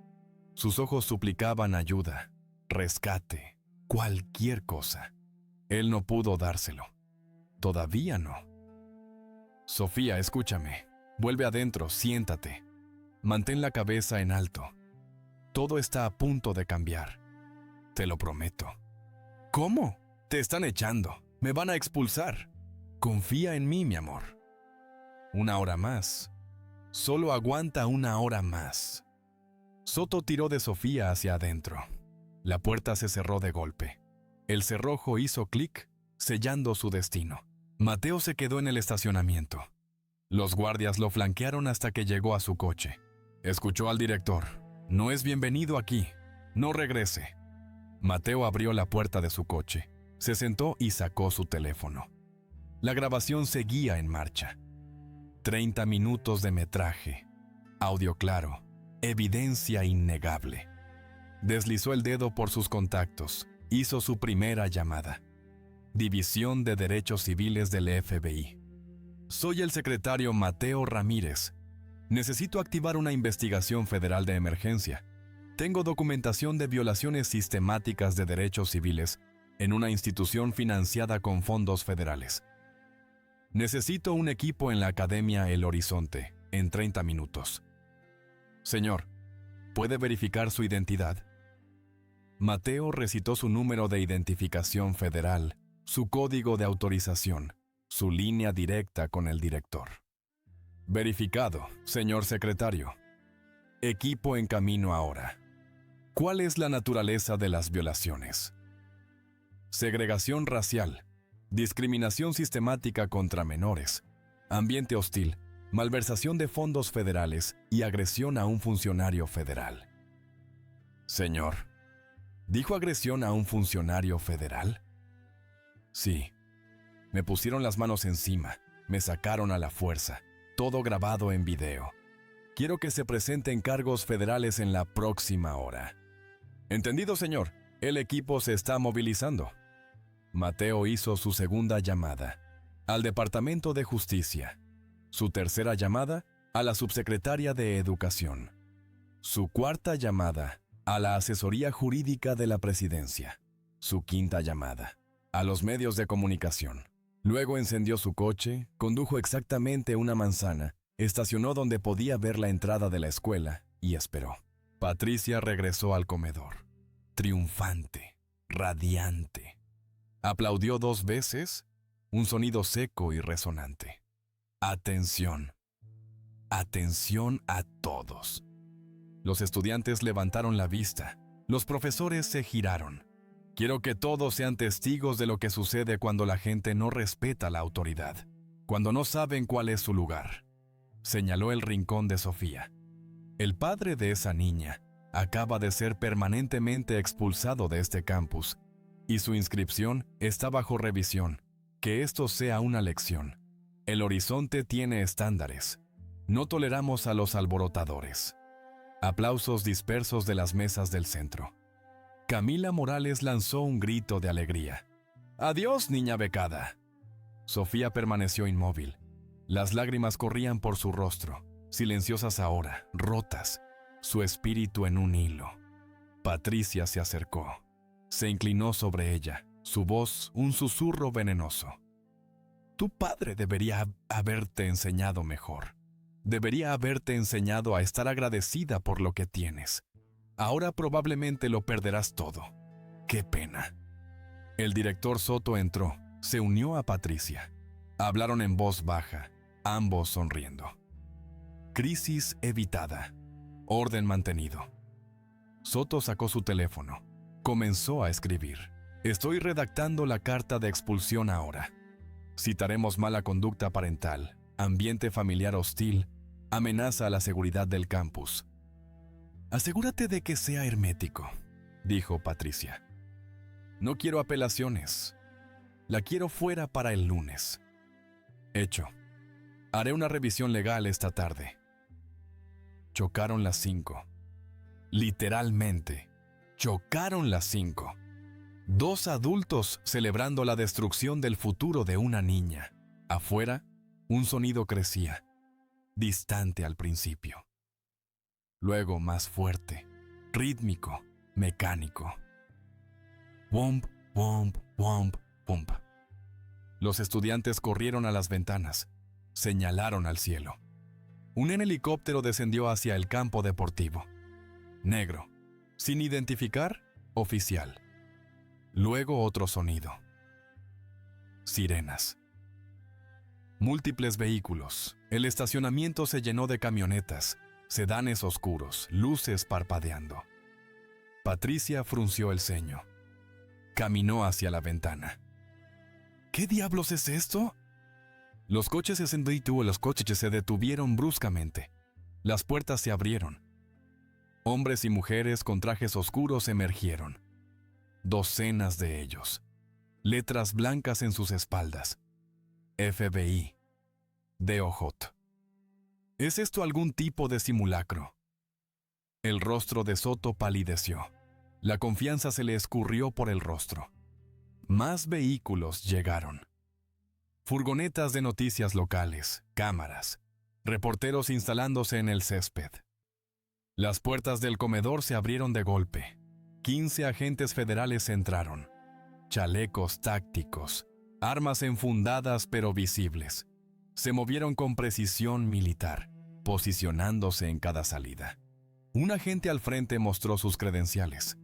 Sus ojos suplicaban ayuda, rescate, cualquier cosa. Él no pudo dárselo. Todavía no. Sofía, escúchame. Vuelve adentro, siéntate. Mantén la cabeza en alto. Todo está a punto de cambiar. Te lo prometo. ¿Cómo? Te están echando. Me van a expulsar. Confía en mí, mi amor. 1 hora más. Solo aguanta 1 hora más. Soto tiró de Sofía hacia adentro. La puerta se cerró de golpe. El cerrojo hizo clic, sellando su destino. Mateo se quedó en el estacionamiento. Los guardias lo flanquearon hasta que llegó a su coche. Escuchó al director. No es bienvenido aquí. No regrese. Mateo abrió la puerta de su coche. Se sentó y sacó su teléfono. La grabación seguía en marcha. 30 minutos de metraje. Audio claro. Evidencia innegable. Deslizó el dedo por sus contactos. Hizo su primera llamada. División de Derechos Civiles del FBI. Soy el secretario Mateo Ramírez. Necesito activar una investigación federal de emergencia. Tengo documentación de violaciones sistemáticas de derechos civiles en una institución financiada con fondos federales. Necesito un equipo en la Academia El Horizonte en 30 minutos. Señor, ¿puede verificar su identidad? Mateo recitó su número de identificación federal, su código de autorización, su línea directa con el director. Verificado, señor secretario. Equipo en camino ahora. ¿Cuál es la naturaleza de las violaciones? Segregación racial, discriminación sistemática contra menores, ambiente hostil, malversación de fondos federales y agresión a un funcionario federal. Señor, ¿dijo agresión a un funcionario federal? Sí. Me pusieron las manos encima, me sacaron a la fuerza, todo grabado en video. Quiero que se presenten cargos federales en la próxima hora. Entendido, señor. El equipo se está movilizando. Mateo hizo su segunda llamada al Departamento de Justicia. Su tercera llamada a la subsecretaria de Educación. Su cuarta llamada a la Asesoría Jurídica de la Presidencia. Su quinta llamada a los medios de comunicación. Luego encendió su coche, condujo exactamente una manzana, estacionó donde podía ver la entrada de la escuela y esperó. Patricia regresó al comedor, triunfante, radiante. Aplaudió 2 veces, un sonido seco y resonante. Atención. Atención a todos. Los estudiantes levantaron la vista. Los profesores se giraron. Quiero que todos sean testigos de lo que sucede cuando la gente no respeta la autoridad, cuando no saben cuál es su lugar. Señaló el rincón de Sofía. El padre de esa niña acaba de ser permanentemente expulsado de este campus y su inscripción está bajo revisión. Que esto sea una lección. El Horizonte tiene estándares. No toleramos a los alborotadores. Aplausos dispersos de las mesas del centro. Camila Morales lanzó un grito de alegría. ¡Adiós, niña becada! Sofía permaneció inmóvil. Las lágrimas corrían por su rostro, silenciosas ahora, rotas, su espíritu en un hilo. Patricia se acercó. Se inclinó sobre ella, su voz un susurro venenoso. Tu padre debería haberte enseñado mejor. Debería haberte enseñado a estar agradecida por lo que tienes. Ahora probablemente lo perderás todo. ¡Qué pena! El director Soto entró, se unió a Patricia. Hablaron en voz baja, ambos sonriendo. Crisis evitada. Orden mantenido. Soto sacó su teléfono. Comenzó a escribir. Estoy redactando la carta de expulsión ahora. Citaremos mala conducta parental, ambiente familiar hostil, amenaza a la seguridad del campus. Asegúrate de que sea hermético, dijo Patricia. No quiero apelaciones. La quiero fuera para el lunes. Hecho. Haré una revisión legal esta tarde. Chocaron las 5. Literalmente, chocaron las 5. 2 adultos celebrando la destrucción del futuro de una niña. Afuera, un sonido crecía, distante al principio. Luego más fuerte, rítmico, mecánico. Womp, womp, womp, womp. Los estudiantes corrieron a las ventanas, señalaron al cielo. Un helicóptero descendió hacia el campo deportivo. Negro, sin identificar, oficial. Luego otro sonido. Sirenas. Múltiples vehículos. El estacionamiento se llenó de camionetas, sedanes oscuros, luces parpadeando. Patricia frunció el ceño. Caminó hacia la ventana. ¿Qué diablos es esto? Los coches se detuvieron bruscamente. Las puertas se abrieron. Hombres y mujeres con trajes oscuros emergieron. Docenas de ellos. Letras blancas en sus espaldas. FBI. DOJ. ¿Es esto algún tipo de simulacro? El rostro de Soto palideció. La confianza se le escurrió por el rostro. Más vehículos llegaron. Furgonetas de noticias locales, cámaras, reporteros instalándose en el césped. Las puertas del comedor se abrieron de golpe. 15 agentes federales entraron. Chalecos tácticos, armas enfundadas pero visibles. Se movieron con precisión militar, posicionándose en cada salida. Un agente al frente mostró sus credenciales.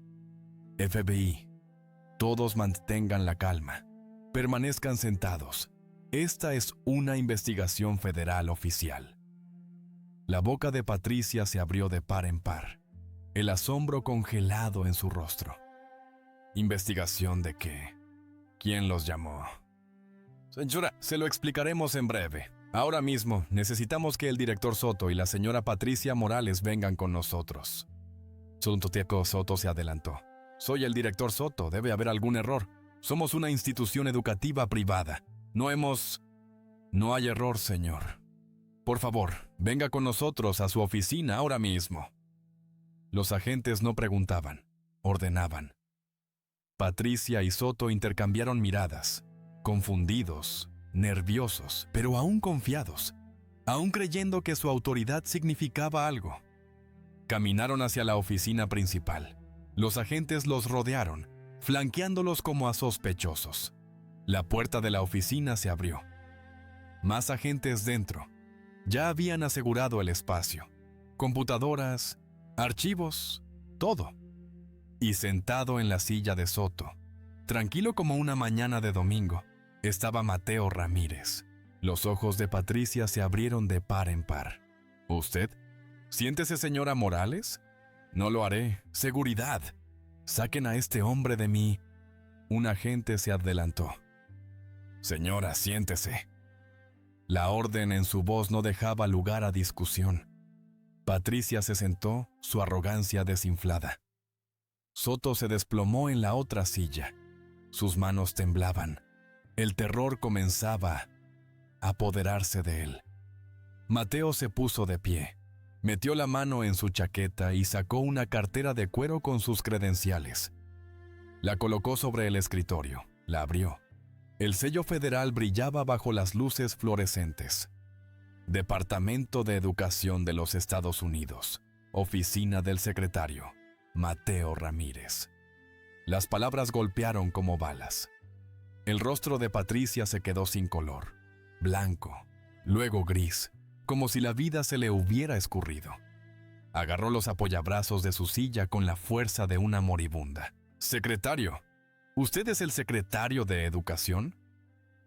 FBI. Todos mantengan la calma. Permanezcan sentados. Esta es una investigación federal oficial. La boca de Patricia se abrió de par en par, el asombro congelado en su rostro. ¿Investigación de qué? ¿Quién los llamó? Señora, se lo explicaremos en breve. Ahora mismo necesitamos que el director Soto y la señora Patricia Morales vengan con nosotros. Tsuntoteco Soto se adelantó. Soy el director Soto, debe haber algún error. Somos una institución educativa privada. No hay error, señor. Por favor, venga con nosotros a su oficina ahora mismo. Los agentes no preguntaban, ordenaban. Patricia y Soto intercambiaron miradas, confundidos, nerviosos, pero aún confiados, aún creyendo que su autoridad significaba algo. Caminaron hacia la oficina principal. Los agentes los rodearon, flanqueándolos como a sospechosos. La puerta de la oficina se abrió. Más agentes dentro. Ya habían asegurado el espacio. Computadoras, archivos, todo. Y sentado en la silla de Soto, tranquilo como una mañana de domingo, estaba Mateo Ramírez. Los ojos de Patricia se abrieron de par en par. ¿Usted? ¿Siéntese, señora Morales? No lo haré. Seguridad. Saquen a este hombre de mí. Un agente se adelantó. Señora, siéntese. La orden en su voz no dejaba lugar a discusión. Patricia se sentó, su arrogancia desinflada. Soto se desplomó en la otra silla. Sus manos temblaban. El terror comenzaba a apoderarse de él. Mateo se puso de pie. Metió la mano en su chaqueta y sacó una cartera de cuero con sus credenciales. La colocó sobre el escritorio, la abrió. El sello federal brillaba bajo las luces fluorescentes. Departamento de Educación de los Estados Unidos. Oficina del secretario, Mateo Ramírez. Las palabras golpearon como balas. El rostro de Patricia se quedó sin color, blanco, luego gris, como si la vida se le hubiera escurrido. Agarró los apoyabrazos de su silla con la fuerza de una moribunda. «Secretario, ¿usted es el secretario de Educación?»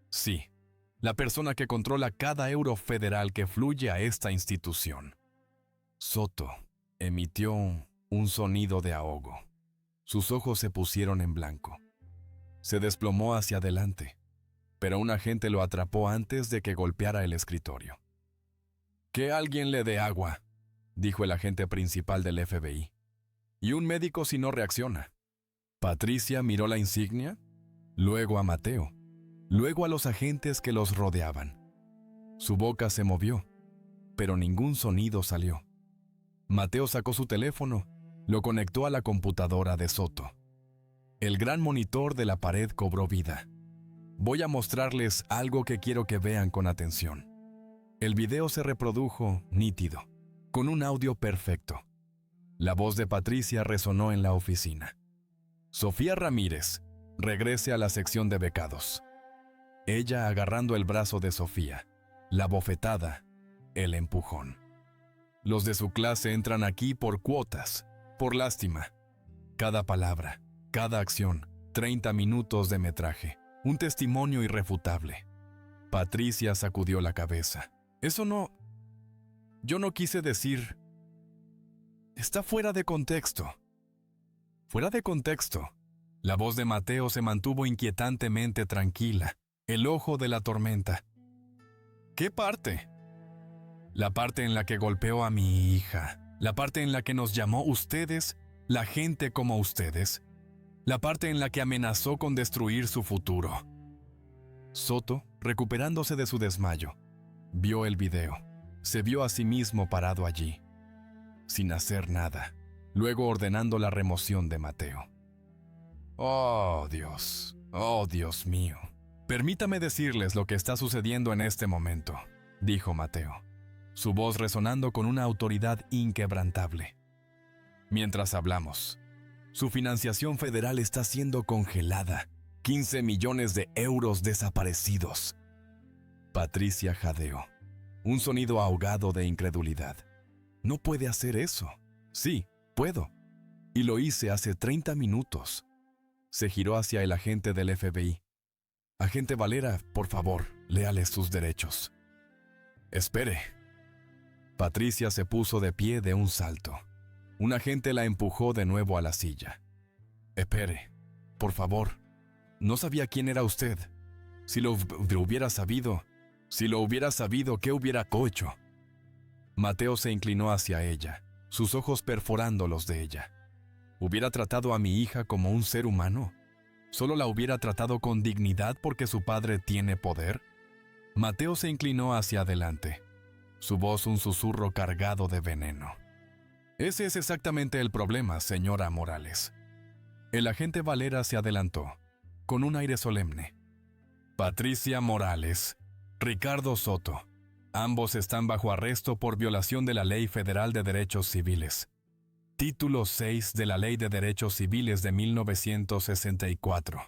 «Sí, la persona que controla cada euro federal que fluye a esta institución». Soto emitió un sonido de ahogo. Sus ojos se pusieron en blanco. Se desplomó hacia adelante, pero un agente lo atrapó antes de que golpeara el escritorio. «Que alguien le dé agua», dijo el agente principal del FBI. «Y un médico si no reacciona». Patricia miró la insignia, luego a Mateo, luego a los agentes que los rodeaban. Su boca se movió, pero ningún sonido salió. Mateo sacó su teléfono, lo conectó a la computadora de Soto. El gran monitor de la pared cobró vida. Voy a mostrarles algo que quiero que vean con atención. El video se reprodujo nítido, con un audio perfecto. La voz de Patricia resonó en la oficina. Sofía Ramírez, regrese a la sección de becados. Ella agarrando el brazo de Sofía, la bofetada, el empujón. Los de su clase entran aquí por cuotas, por lástima. Cada palabra, cada acción, 30 minutos de metraje, un testimonio irrefutable. Patricia sacudió la cabeza. Eso no... Yo no quise decir... Está fuera de contexto. Fuera de contexto. La voz de Mateo se mantuvo inquietantemente tranquila, el ojo de la tormenta. ¿Qué parte? La parte en la que golpeó a mi hija, la parte en la que nos llamó ustedes, la gente como ustedes, la parte en la que amenazó con destruir su futuro. Soto, recuperándose de su desmayo, vio el video. Se vio a sí mismo parado allí, sin hacer nada, luego ordenando la remoción de Mateo. Oh, Dios mío. Permítame decirles lo que está sucediendo en este momento, dijo Mateo, su voz resonando con una autoridad inquebrantable. Mientras hablamos, su financiación federal está siendo congelada, 15 millones de euros desaparecidos. Patricia jadeó, un sonido ahogado de incredulidad. No puede hacer eso. Sí, puedo. Y lo hice hace 30 minutos. Se giró hacia el agente del FBI. Agente Valera, por favor, léale sus derechos. Espere. Patricia se puso de pie de un salto. Un agente la empujó de nuevo a la silla. Espere, por favor. No sabía quién era usted. Si lo hubiera sabido, ¿qué hubiera hecho? Mateo se inclinó hacia ella, sus ojos perforando los de ella. ¿Hubiera tratado a mi hija como un ser humano? ¿Solo la hubiera tratado con dignidad porque su padre tiene poder? Mateo se inclinó hacia adelante, su voz un susurro cargado de veneno. Ese es exactamente el problema, señora Morales. El agente Valera se adelantó, con un aire solemne. Patricia Morales, Ricardo Soto, ambos están bajo arresto por violación de la Ley Federal de Derechos Civiles. Título 6 de la Ley de Derechos Civiles de 1964.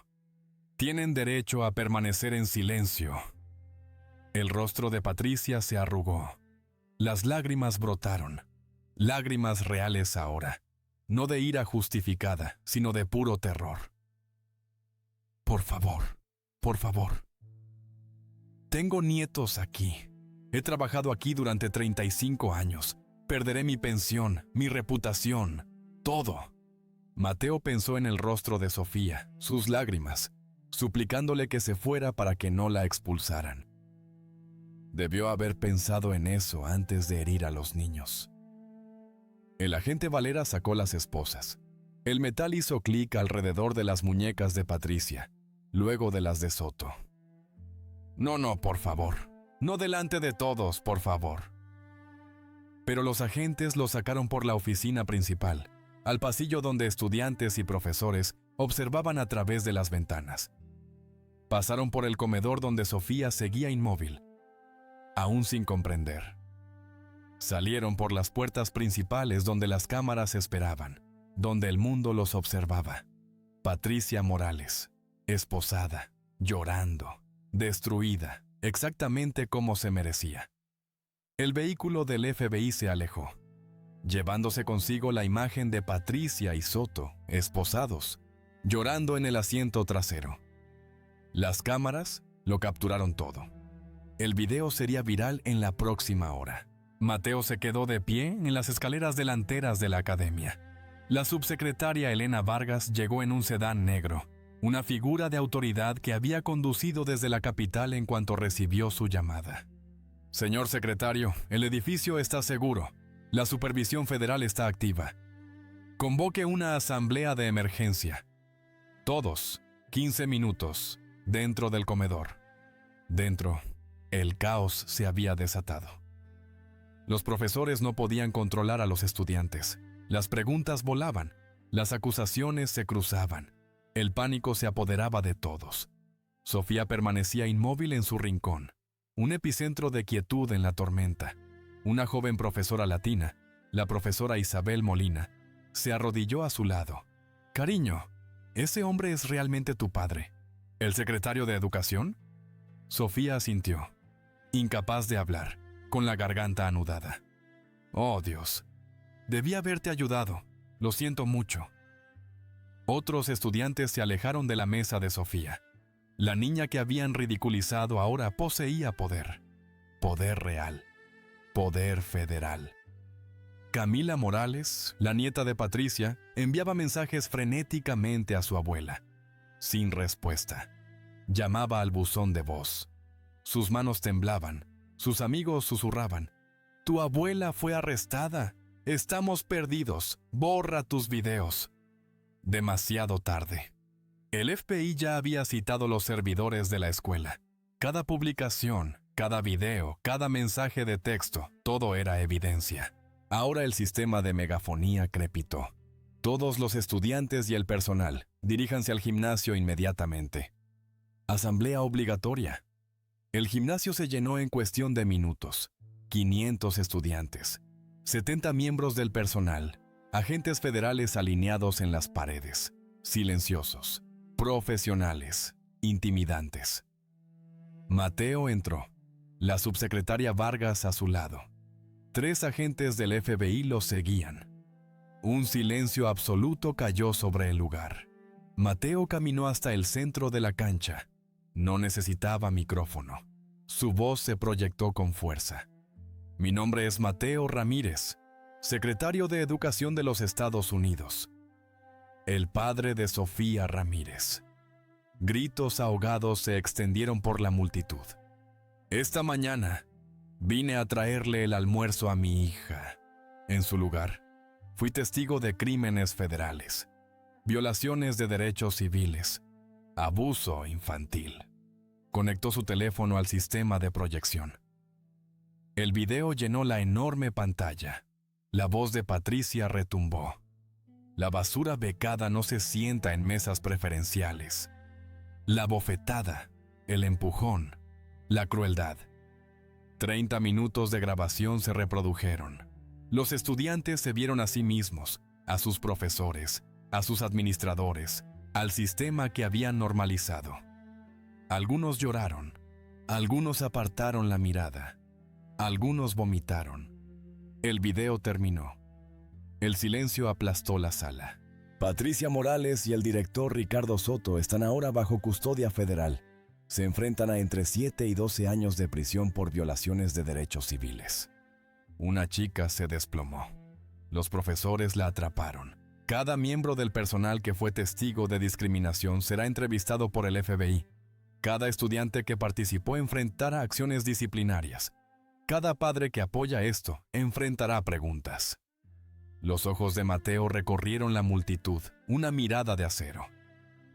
Tienen derecho a permanecer en silencio. El rostro de Patricia se arrugó. Las lágrimas brotaron. Lágrimas reales ahora. No de ira justificada, sino de puro terror. Por favor, por favor. Tengo nietos aquí. He trabajado aquí durante 35 años. Perderé mi pensión, mi reputación, todo. Mateo pensó en el rostro de Sofía, sus lágrimas, suplicándole que se fuera para que no la expulsaran. Debió haber pensado en eso antes de herir a los niños. El agente Valera sacó las esposas. El metal hizo clic alrededor de las muñecas de Patricia, luego de las de Soto. No, por favor. No delante de todos, por favor. Pero los agentes lo sacaron por la oficina principal, al pasillo donde estudiantes y profesores observaban a través de las ventanas. Pasaron por el comedor donde Sofía seguía inmóvil, aún sin comprender. Salieron por las puertas principales donde las cámaras esperaban, donde el mundo los observaba. Patricia Morales, esposada, llorando, destruida, exactamente como se merecía. El vehículo del FBI se alejó, llevándose consigo la imagen de Patricia y Soto, esposados, llorando en el asiento trasero. Las cámaras lo capturaron todo. El video sería viral en la próxima hora. Mateo se quedó de pie en las escaleras delanteras de la academia. La subsecretaria Elena Vargas llegó en un sedán negro, una figura de autoridad que había conducido desde la capital en cuanto recibió su llamada. Señor secretario, el edificio está seguro. La supervisión federal está activa. Convoque una asamblea de emergencia. Todos, 15 minutos, dentro del comedor. Dentro, el caos se había desatado. Los profesores no podían controlar a los estudiantes. Las preguntas volaban, las acusaciones se cruzaban. El pánico se apoderaba de todos. Sofía permanecía inmóvil en su rincón, un epicentro de quietud en la tormenta. Una joven profesora latina, la profesora Isabel Molina, se arrodilló a su lado. «Cariño, ¿ese hombre es realmente tu padre? ¿El secretario de Educación?» Sofía asintió, incapaz de hablar, con la garganta anudada. «Oh, Dios. Debí haberte ayudado. Lo siento mucho». Otros estudiantes se alejaron de la mesa de Sofía. La niña que habían ridiculizado ahora poseía poder. Poder real. Poder federal. Camila Morales, la nieta de Patricia, enviaba mensajes frenéticamente a su abuela. Sin respuesta. Llamaba al buzón de voz. Sus manos temblaban. Sus amigos susurraban. «Tu abuela fue arrestada. Estamos perdidos. Borra tus videos». Demasiado tarde. El FBI ya había citado los servidores de la escuela. Cada publicación, cada video, cada mensaje de texto, todo era evidencia. Ahora el sistema de megafonía crepitó. Todos los estudiantes y el personal, diríjanse al gimnasio inmediatamente. Asamblea obligatoria. El gimnasio se llenó en cuestión de minutos. 500 estudiantes, 70 miembros del personal, agentes federales alineados en las paredes, silenciosos, profesionales, intimidantes. Mateo entró, la subsecretaria Vargas a su lado. 3 agentes del FBI lo seguían. Un silencio absoluto cayó sobre el lugar. Mateo caminó hasta el centro de la cancha. No necesitaba micrófono. Su voz se proyectó con fuerza. «Mi nombre es Mateo Ramírez, secretario de Educación de los Estados Unidos. El padre de Sofía Ramírez». Gritos ahogados se extendieron por la multitud. «Esta mañana vine a traerle el almuerzo a mi hija. En su lugar, fui testigo de crímenes federales, violaciones de derechos civiles, abuso infantil». Conectó su teléfono al sistema de proyección. El video llenó la enorme pantalla. La voz de Patricia retumbó. «La basura becada no se sienta en mesas preferenciales». La bofetada, el empujón, la crueldad. 30 minutos de grabación se reprodujeron. Los estudiantes se vieron a sí mismos, a sus profesores, a sus administradores, al sistema que habían normalizado. Algunos lloraron, algunos apartaron la mirada, algunos vomitaron. El video terminó. El silencio aplastó la sala. Patricia Morales y el director Ricardo Soto están ahora bajo custodia federal. Se enfrentan a entre 7 y 12 años de prisión por violaciones de derechos civiles. Una chica se desplomó. Los profesores la atraparon. Cada miembro del personal que fue testigo de discriminación será entrevistado por el FBI. Cada estudiante que participó enfrentará acciones disciplinarias. Cada padre que apoya esto enfrentará preguntas. Los ojos de Mateo recorrieron la multitud, una mirada de acero.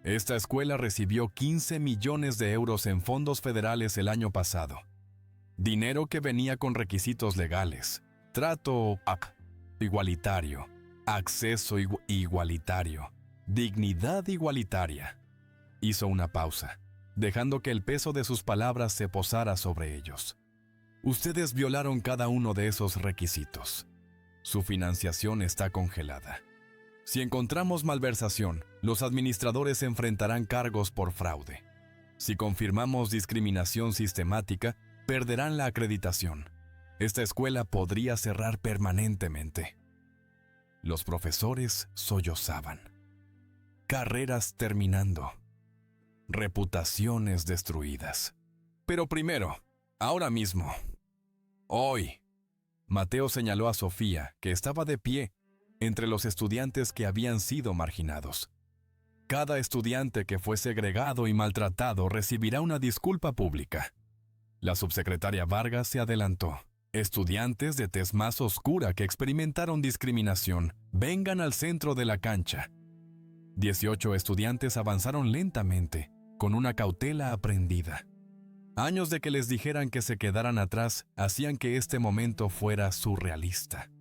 Esta escuela recibió 15 millones de euros en fondos federales el año pasado. Dinero que venía con requisitos legales, trato igualitario, acceso igualitario, dignidad igualitaria. Hizo una pausa, dejando que el peso de sus palabras se posara sobre ellos. Ustedes violaron cada uno de esos requisitos. Su financiación está congelada. Si encontramos malversación, los administradores enfrentarán cargos por fraude. Si confirmamos discriminación sistemática, perderán la acreditación. Esta escuela podría cerrar permanentemente. Los profesores sollozaban. Carreras terminando. Reputaciones destruidas. Pero primero, ahora mismo, hoy. Mateo señaló a Sofía, que estaba de pie, entre los estudiantes que habían sido marginados. Cada estudiante que fue segregado y maltratado recibirá una disculpa pública. La subsecretaria Vargas se adelantó. Estudiantes de tez más oscura que experimentaron discriminación, vengan al centro de la cancha. 18 estudiantes avanzaron lentamente, con una cautela aprendida. Años de que les dijeran que se quedaran atrás hacían que este momento fuera surrealista.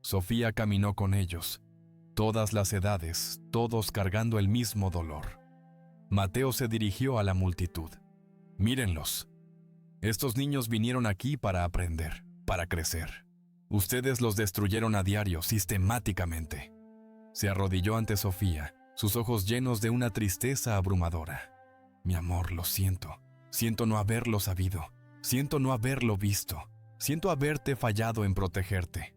Sofía caminó con ellos. Todas las edades, todos cargando el mismo dolor. Mateo se dirigió a la multitud. Mírenlos. Estos niños vinieron aquí para aprender, para crecer. Ustedes los destruyeron a diario, sistemáticamente. Se arrodilló ante Sofía, sus ojos llenos de una tristeza abrumadora. Mi amor, lo siento. Siento no haberlo sabido. Siento no haberlo visto. Siento haberte fallado en protegerte.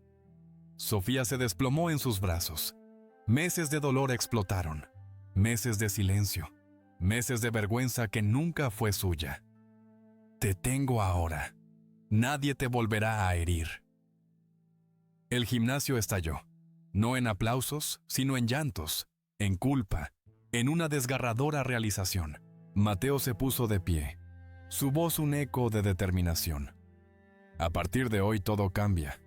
Sofía se desplomó en sus brazos. Meses de dolor explotaron. Meses de silencio. Meses de vergüenza que nunca fue suya. Te tengo ahora. Nadie te volverá a herir. El gimnasio estalló. No en aplausos, sino en llantos, en culpa, en una desgarradora realización. Mateo se puso de pie, su voz un eco de determinación. A partir de hoy todo cambia.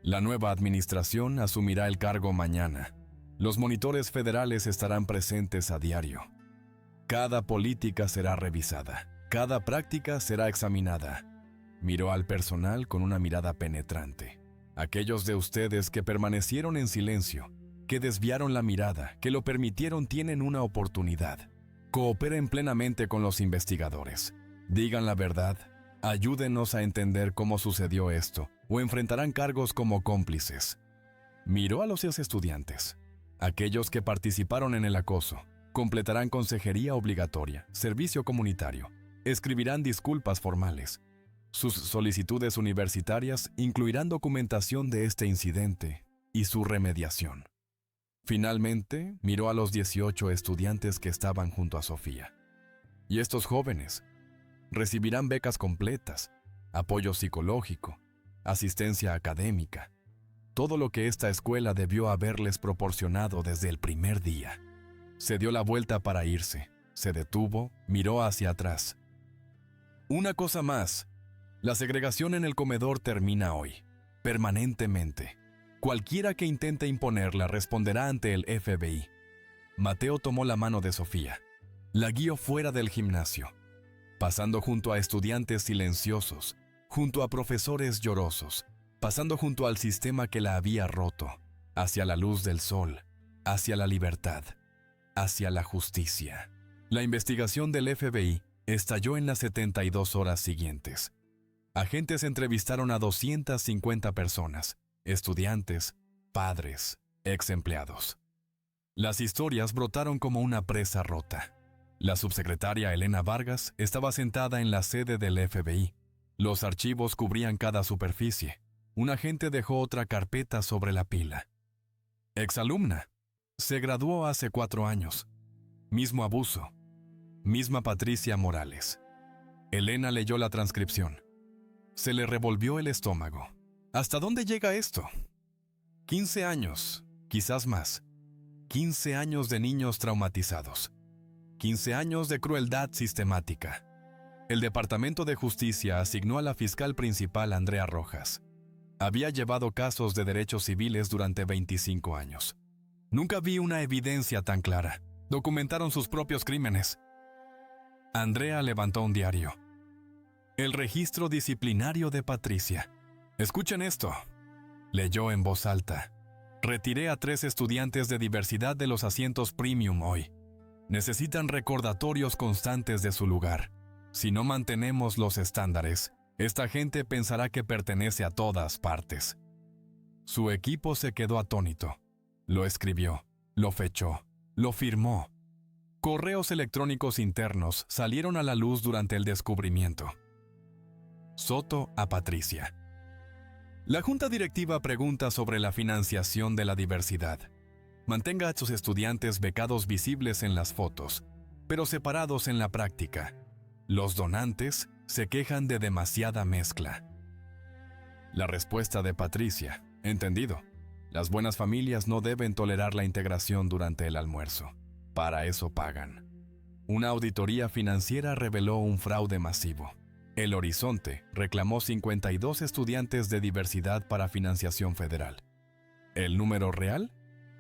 La nueva administración asumirá el cargo mañana. Los monitores federales estarán presentes a diario. Cada política será revisada, cada práctica será examinada. Miró al personal con una mirada penetrante. Aquellos de ustedes que permanecieron en silencio, que desviaron la mirada, que lo permitieron, tienen una oportunidad. Cooperen plenamente con los investigadores. Digan la verdad, ayúdenos a entender cómo sucedió esto, o enfrentarán cargos como cómplices. Miró a los estudiantes. Aquellos que participaron en el acoso, completarán consejería obligatoria, servicio comunitario, escribirán disculpas formales. Sus solicitudes universitarias incluirán documentación de este incidente y su remediación. Finalmente, miró a los 18 estudiantes que estaban junto a Sofía. Y estos jóvenes recibirán becas completas, apoyo psicológico, asistencia académica, todo lo que esta escuela debió haberles proporcionado desde el primer día. Se dio la vuelta para irse, se detuvo, miró hacia atrás. Una cosa más. La segregación en el comedor termina hoy, permanentemente. Cualquiera que intente imponerla responderá ante el FBI. Mateo tomó la mano de Sofía. La guió fuera del gimnasio, pasando junto a estudiantes silenciosos, junto a profesores llorosos, pasando junto al sistema que la había roto, hacia la luz del sol, hacia la libertad, hacia la justicia. La investigación del FBI estalló en las 72 horas siguientes. Agentes entrevistaron a 250 personas, estudiantes, padres, ex empleados. Las historias brotaron como una presa rota. La subsecretaria Elena Vargas estaba sentada en la sede del FBI. Los archivos cubrían cada superficie. Un agente dejó otra carpeta sobre la pila. Exalumna. Se graduó hace 4 años. Mismo abuso. Misma Patricia Morales. Elena leyó la transcripción. Se le revolvió el estómago. ¿Hasta dónde llega esto? 15 años, quizás más. 15 años de niños traumatizados. 15 años de crueldad sistemática. El Departamento de Justicia asignó a la fiscal principal Andrea Rojas. Había llevado casos de derechos civiles durante 25 años. Nunca vi una evidencia tan clara. Documentaron sus propios crímenes. Andrea levantó un diario. El registro disciplinario de Patricia. Escuchen esto. Leyó en voz alta. Retiré a 3 estudiantes de diversidad de los asientos premium hoy. Necesitan recordatorios constantes de su lugar. Si no mantenemos los estándares, esta gente pensará que pertenece a todas partes. Su equipo se quedó atónito. Lo escribió, lo fechó, lo firmó. Correos electrónicos internos salieron a la luz durante el descubrimiento. Soto a Patricia. La Junta Directiva pregunta sobre la financiación de la diversidad. Mantenga a sus estudiantes becados visibles en las fotos, pero separados en la práctica. Los donantes se quejan de demasiada mezcla. La respuesta de Patricia. Entendido. Las buenas familias no deben tolerar la integración durante el almuerzo. Para eso pagan. Una auditoría financiera reveló un fraude masivo. El Horizonte reclamó 52 estudiantes de diversidad para financiación federal. ¿El número real?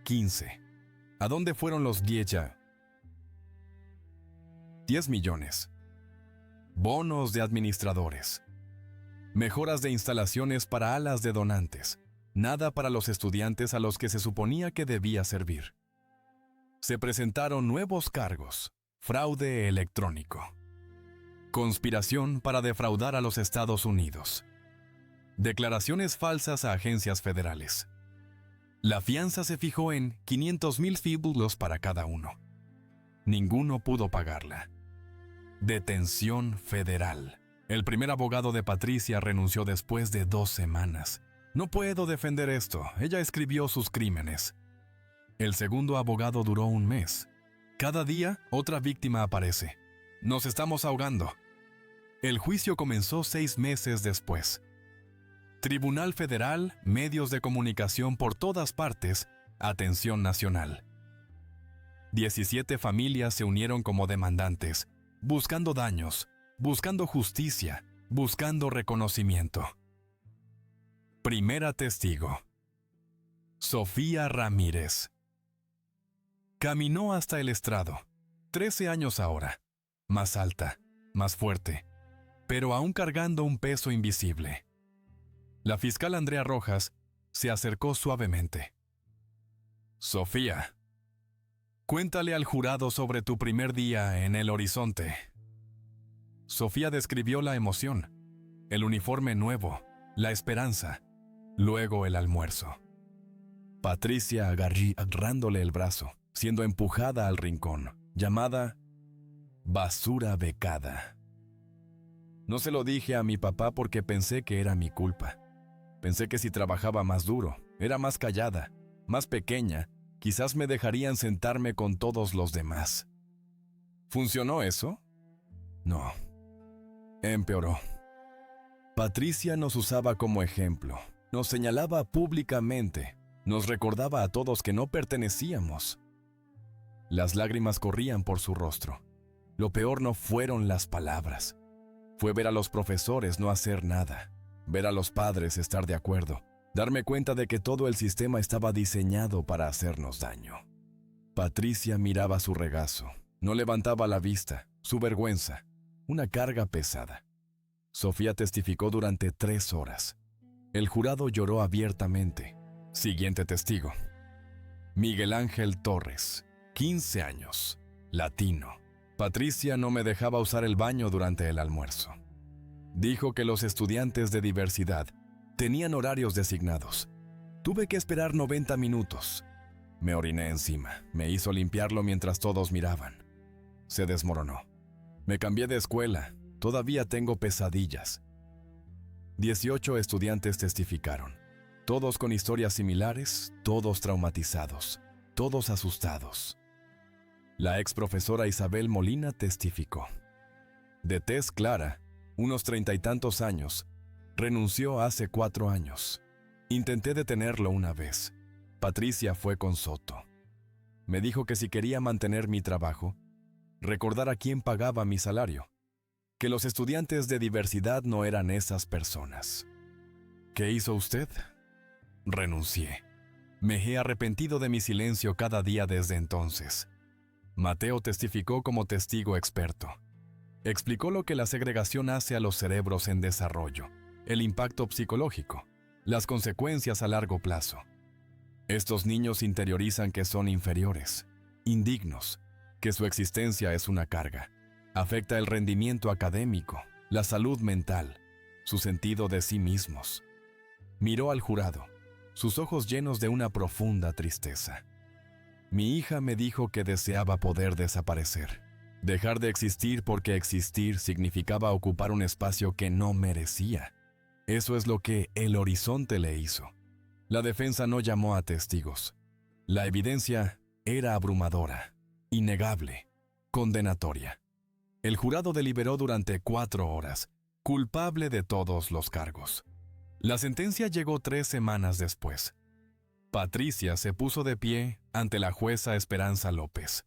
15. ¿A dónde fueron los 10 ya? 10 millones. Bonos de administradores. Mejoras de instalaciones para alas de donantes. Nada para los estudiantes a los que se suponía que debía servir. Se presentaron nuevos cargos: fraude electrónico, conspiración para defraudar a los Estados Unidos, declaraciones falsas a agencias federales. La fianza se fijó en 500,000 fiblos para cada uno. Ninguno pudo pagarla. Detención federal. El primer abogado de Patricia renunció después de 2 semanas. No puedo defender esto, ella escribió sus crímenes. El segundo abogado duró 1 mes. Cada día, otra víctima aparece. Nos estamos ahogando. El juicio comenzó 6 meses después. Tribunal Federal, medios de comunicación por todas partes, atención nacional. 17 familias se unieron como demandantes, buscando daños, buscando justicia, buscando reconocimiento. Primera testigo: Sofía Ramírez. Caminó hasta el estrado, 13 años ahora, más alta, más fuerte, pero aún cargando un peso invisible. La fiscal Andrea Rojas se acercó suavemente. Sofía, cuéntale al jurado sobre tu primer día en El Horizonte. Sofía describió la emoción, el uniforme nuevo, la esperanza, luego el almuerzo. Patricia agarrándole el brazo, siendo empujada al rincón, llamada basura becada. No se lo dije a mi papá porque pensé que era mi culpa. Pensé que si trabajaba más duro, era más callada, más pequeña, quizás me dejarían sentarme con todos los demás. ¿Funcionó eso? No. Empeoró. Patricia nos usaba como ejemplo, nos señalaba públicamente, nos recordaba a todos que no pertenecíamos. Las lágrimas corrían por su rostro. Lo peor no fueron las palabras. Fue ver a los profesores no hacer nada, ver a los padres estar de acuerdo, darme cuenta de que todo el sistema estaba diseñado para hacernos daño. Patricia miraba su regazo, no levantaba la vista, su vergüenza, una carga pesada. Sofía testificó durante 3 horas. El jurado lloró abiertamente. Siguiente testigo: Miguel Ángel Torres, 15 años, latino. Patricia no me dejaba usar el baño durante el almuerzo. Dijo que los estudiantes de diversidad tenían horarios designados. Tuve que esperar 90 minutos. Me oriné encima, me hizo limpiarlo mientras todos miraban. Se desmoronó. Me cambié de escuela, todavía tengo pesadillas. 18 estudiantes testificaron, todos con historias similares, todos traumatizados, todos asustados. La ex profesora Isabel Molina testificó. De tez clara, unos 30 y tantos años, renunció hace 4 años. Intenté detenerlo una vez. Patricia fue con Soto. Me dijo que si quería mantener mi trabajo, recordara quién pagaba mi salario, que los estudiantes de diversidad no eran esas personas. ¿Qué hizo usted? Renuncié. Me he arrepentido de mi silencio cada día desde entonces. Mateo testificó como testigo experto. Explicó lo que la segregación hace a los cerebros en desarrollo, el impacto psicológico, las consecuencias a largo plazo. Estos niños interiorizan que son inferiores, indignos, que su existencia es una carga. Afecta el rendimiento académico, la salud mental, su sentido de sí mismos. Miró al jurado, sus ojos llenos de una profunda tristeza. Mi hija me dijo que deseaba poder desaparecer, dejar de existir porque existir significaba ocupar un espacio que no merecía. Eso es lo que El Horizonte le hizo. La defensa no llamó a testigos. La evidencia era abrumadora, innegable, condenatoria. El jurado deliberó durante 4 horas, culpable de todos los cargos. La sentencia llegó 3 semanas después. Patricia se puso de pie ante la jueza Esperanza López,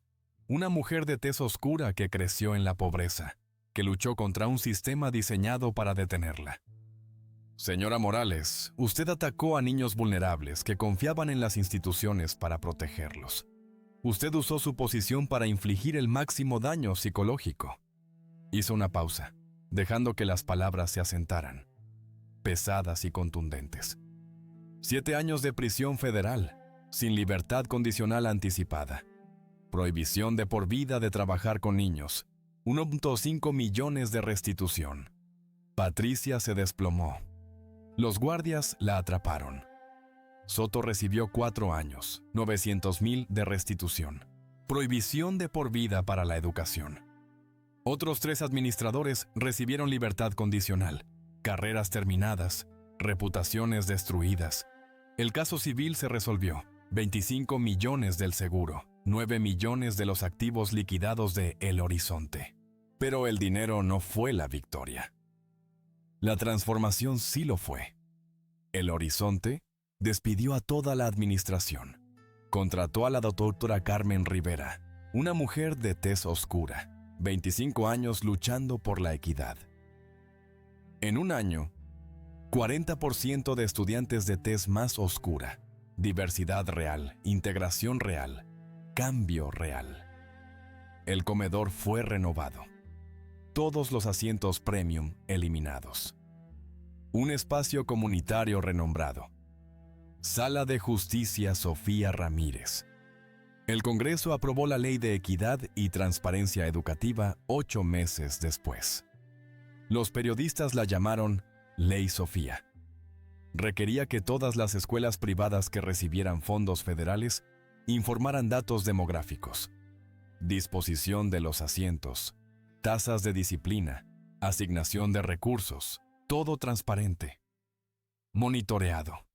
una mujer de tez oscura que creció en la pobreza, que luchó contra un sistema diseñado para detenerla. Señora Morales, usted atacó a niños vulnerables que confiaban en las instituciones para protegerlos. Usted usó su posición para infligir el máximo daño psicológico. Hizo una pausa, dejando que las palabras se asentaran, pesadas y contundentes. 7 años de prisión federal, sin libertad condicional anticipada. Prohibición de por vida de trabajar con niños. 1.5 millones de restitución. Patricia se desplomó. Los guardias la atraparon. Soto recibió 4 años, 900,000 de restitución. Prohibición de por vida para la educación. Otros 3 administradores recibieron libertad condicional, carreras terminadas, reputaciones destruidas. El caso civil se resolvió. 25 millones del seguro, 9 millones de los activos liquidados de El Horizonte. Pero el dinero no fue la victoria. La transformación sí lo fue. El Horizonte despidió a toda la administración. Contrató a la doctora Carmen Rivera, una mujer de tez oscura, 25 años luchando por la equidad. En un año, 40% de estudiantes de tez más oscura, diversidad real, integración real, cambio real. El comedor fue renovado. Todos los asientos premium eliminados. Un espacio comunitario renombrado. Sala de Justicia Sofía Ramírez. El Congreso aprobó la Ley de Equidad y Transparencia Educativa 8 meses después. Los periodistas la llamaron Ley Sofía. Requería que todas las escuelas privadas que recibieran fondos federales informaran datos demográficos, disposición de los asientos, tasas de disciplina, asignación de recursos, todo transparente. Monitoreado.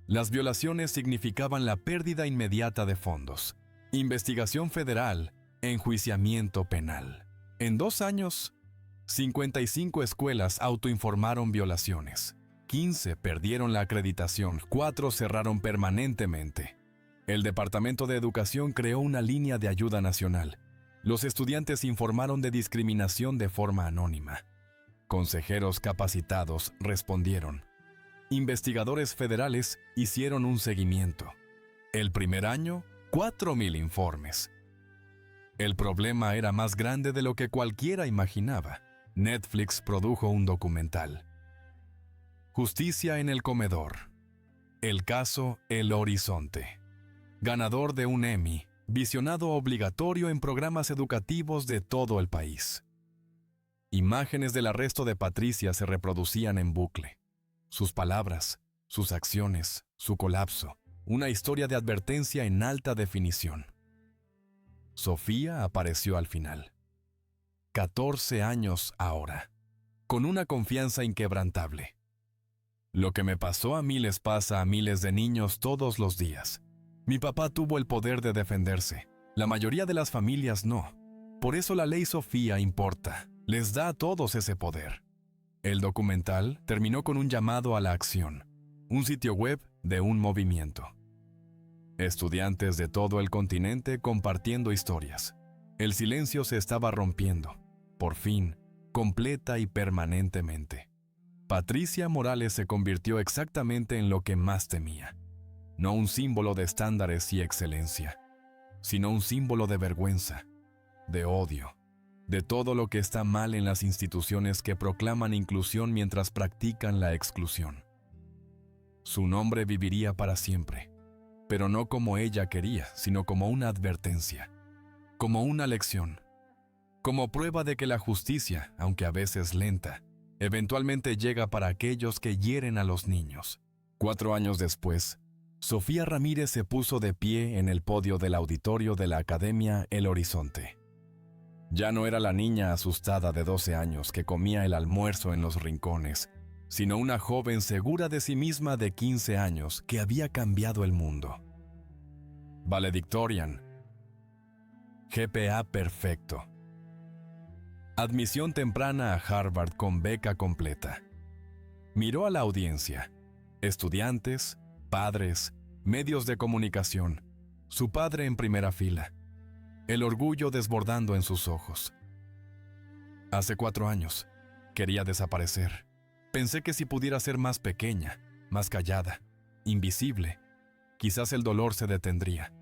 Las violaciones significaban la pérdida inmediata de fondos, investigación federal, enjuiciamiento penal. En 2 años, 55 escuelas autoinformaron violaciones. 15 perdieron la acreditación, 4 cerraron permanentemente. El Departamento de Educación creó una línea de ayuda nacional. Los estudiantes informaron de discriminación de forma anónima. Consejeros capacitados respondieron. Investigadores federales hicieron un seguimiento. El primer año, 4,000 informes. El problema era más grande de lo que cualquiera imaginaba. Netflix produjo un documental. Justicia en el comedor. El caso El Horizonte. Ganador de un Emmy, visionado obligatorio en programas educativos de todo el país. Imágenes del arresto de Patricia se reproducían en bucle. Sus palabras, sus acciones, su colapso. Una historia de advertencia en alta definición. Sofía apareció al final. 14 años ahora, con una confianza inquebrantable. Lo que me pasó a mí les pasa a miles de niños todos los días. Mi papá tuvo el poder de defenderse. La mayoría de las familias no. Por eso la Ley Sofía importa. Les da a todos ese poder. El documental terminó con un llamado a la acción. Un sitio web de un movimiento. Estudiantes de todo el continente compartiendo historias. El silencio se estaba rompiendo. Por fin, completa y permanentemente. Patricia Morales se convirtió exactamente en lo que más temía. No un símbolo de estándares y excelencia, sino un símbolo de vergüenza, de odio, de todo lo que está mal en las instituciones que proclaman inclusión mientras practican la exclusión. Su nombre viviría para siempre, pero no como ella quería, sino como una advertencia, como una lección, como prueba de que la justicia, aunque a veces lenta, eventualmente llega para aquellos que hieren a los niños. 4 años después, Sofía Ramírez se puso de pie en el podio del auditorio de la Academia El Horizonte. Ya no era la niña asustada de 12 años que comía el almuerzo en los rincones, sino una joven segura de sí misma de 15 años que había cambiado el mundo. Valedictorian. GPA perfecto. Admisión temprana a Harvard con beca completa. Miró a la audiencia, estudiantes, padres, medios de comunicación, su padre en primera fila, el orgullo desbordando en sus ojos. Hace 4 años, quería desaparecer. Pensé que si pudiera ser más pequeña, más callada, invisible, quizás el dolor se detendría.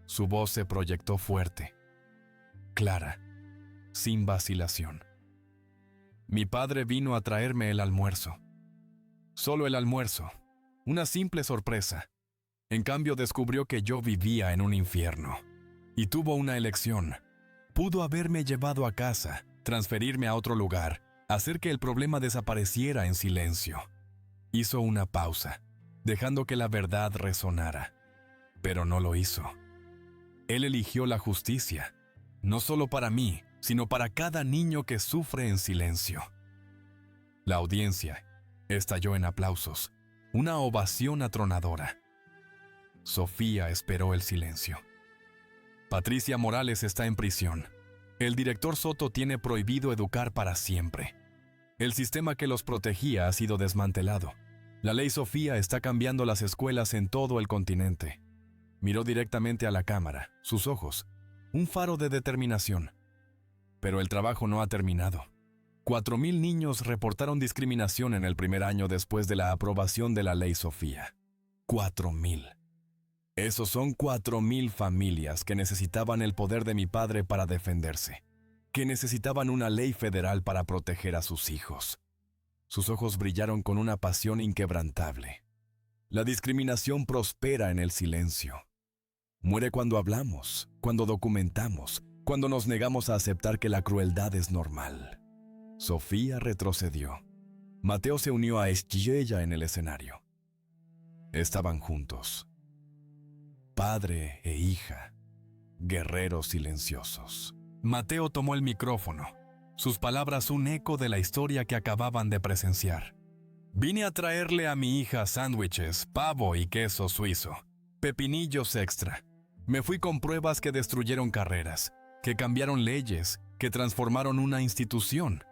Su voz se proyectó fuerte, clara, sin vacilación. Mi padre vino a traerme el almuerzo. Solo el almuerzo. una simple sorpresa. En cambio, descubrió que yo vivía en un infierno. Y tuvo una elección. Pudo haberme llevado a casa, transferirme a otro lugar, hacer que el problema desapareciera en silencio. Hizo una pausa, dejando que la verdad resonara. Pero no lo hizo. Él eligió la justicia, no solo para mí, sino para cada niño que sufre en silencio. La audiencia estalló en aplausos, una ovación atronadora. Sofía esperó el silencio. Patricia Morales está en prisión. El director Soto tiene prohibido educar para siempre. El sistema que los protegía ha sido desmantelado. La ley Sofía está cambiando las escuelas en todo el continente. Miró directamente a la cámara, sus ojos, un faro de determinación. Pero el trabajo no ha terminado. 4,000 niños reportaron discriminación en el primer año después de la aprobación de la ley Sofía. 4,000. Esos son 4,000 familias que necesitaban el poder de mi padre para defenderse, que necesitaban una ley federal para proteger a sus hijos. Sus ojos brillaron con una pasión inquebrantable. La discriminación prospera en el silencio. Muere cuando hablamos, cuando documentamos, cuando nos negamos a aceptar que la crueldad es normal. Sofía retrocedió. Mateo se unió a ella en el escenario. Estaban juntos. Padre e hija, guerreros silenciosos. Mateo tomó el micrófono, sus palabras un eco de la historia que acababan de presenciar. Vine a traerle a mi hija sándwiches, pavo y queso suizo, pepinillos extra. Me fui con pruebas que destruyeron carreras, que cambiaron leyes, que transformaron una institución.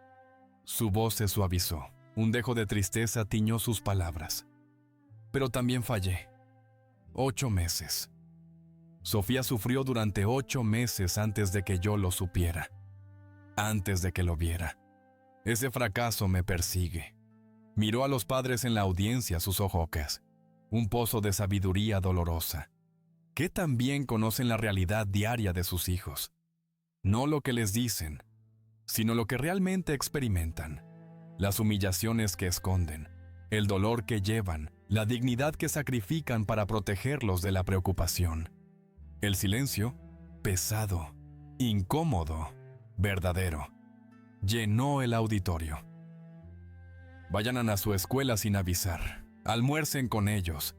Su voz se suavizó, un dejo de tristeza tiñó sus palabras. Pero también fallé. 8 meses. Sofía sufrió durante 8 meses antes de que yo lo supiera, antes de que lo viera. Ese fracaso me persigue. Miró a los padres en la audiencia, sus ojocas, un pozo de sabiduría dolorosa. Que también conocen la realidad diaria de sus hijos. No lo que les dicen, sino lo que realmente experimentan. Las humillaciones que esconden, el dolor que llevan, la dignidad que sacrifican para protegerlos de la preocupación. El silencio, pesado, incómodo, verdadero, llenó el auditorio. Vayan a su escuela sin avisar, almuercen con ellos,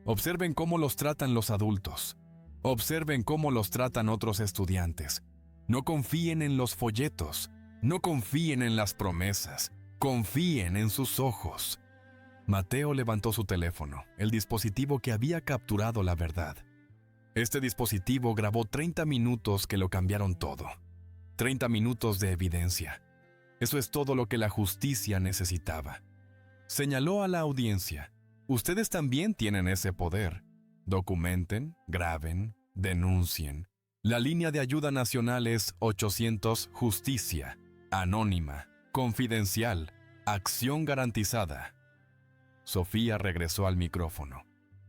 observen cómo los tratan los adultos, observen cómo los tratan otros estudiantes. No confíen en los folletos, no confíen en las promesas, confíen en sus ojos. Mateo levantó su teléfono, el dispositivo que había capturado la verdad. Este dispositivo grabó 30 minutos que lo cambiaron todo. 30 minutos de evidencia. Eso es todo lo que la justicia necesitaba. Señaló a la audiencia: ustedes también tienen ese poder. Documenten, graben, denuncien. La línea de ayuda nacional es 800 Justicia, anónima, confidencial, acción garantizada. Sofía regresó al micrófono,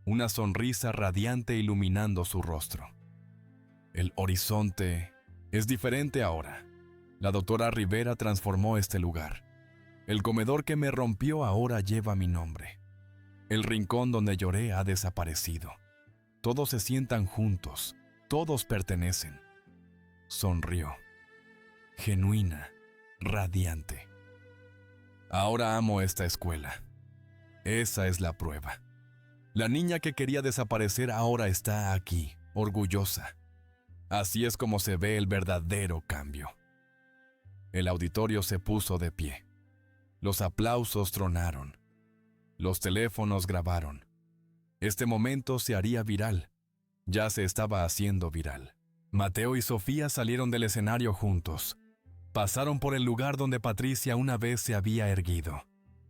una sonrisa radiante iluminando su rostro. El horizonte es diferente ahora. La doctora Rivera transformó este lugar. El comedor que me rompió ahora lleva mi nombre. El rincón donde lloré ha desaparecido. Todos se sientan juntos, todos pertenecen. Sonrió. Genuina, radiante. Ahora amo esta escuela. Esa es la prueba. La niña que quería desaparecer ahora está aquí, orgullosa. Así es como se ve el verdadero cambio. El auditorio se puso de pie. Los aplausos tronaron. Los teléfonos grabaron. Este momento se haría viral. Ya se estaba haciendo viral. Mateo y Sofía salieron del escenario juntos. Pasaron por el lugar donde Patricia una vez se había erguido.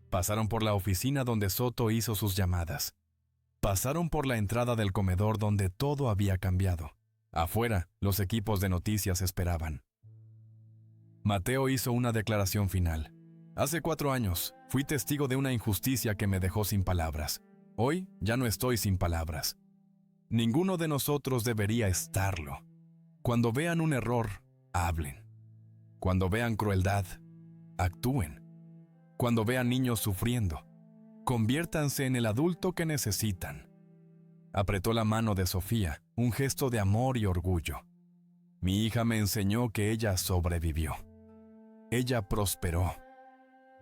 Pasaron por la oficina donde Soto hizo sus llamadas. Pasaron por la entrada del comedor donde todo había cambiado. Afuera, los equipos de noticias esperaban. Mateo hizo una declaración final. Hace 4 años, fui testigo de una injusticia que me dejó sin palabras. Hoy ya no estoy sin palabras. Ninguno de nosotros debería estarlo. Cuando vean un error, hablen. Cuando vean crueldad, actúen. Cuando vean niños sufriendo, Conviértanse en el adulto que necesitan. Apretó la mano de Sofía, un gesto de amor y orgullo. Mi hija me enseñó que ella sobrevivió. Ella prosperó.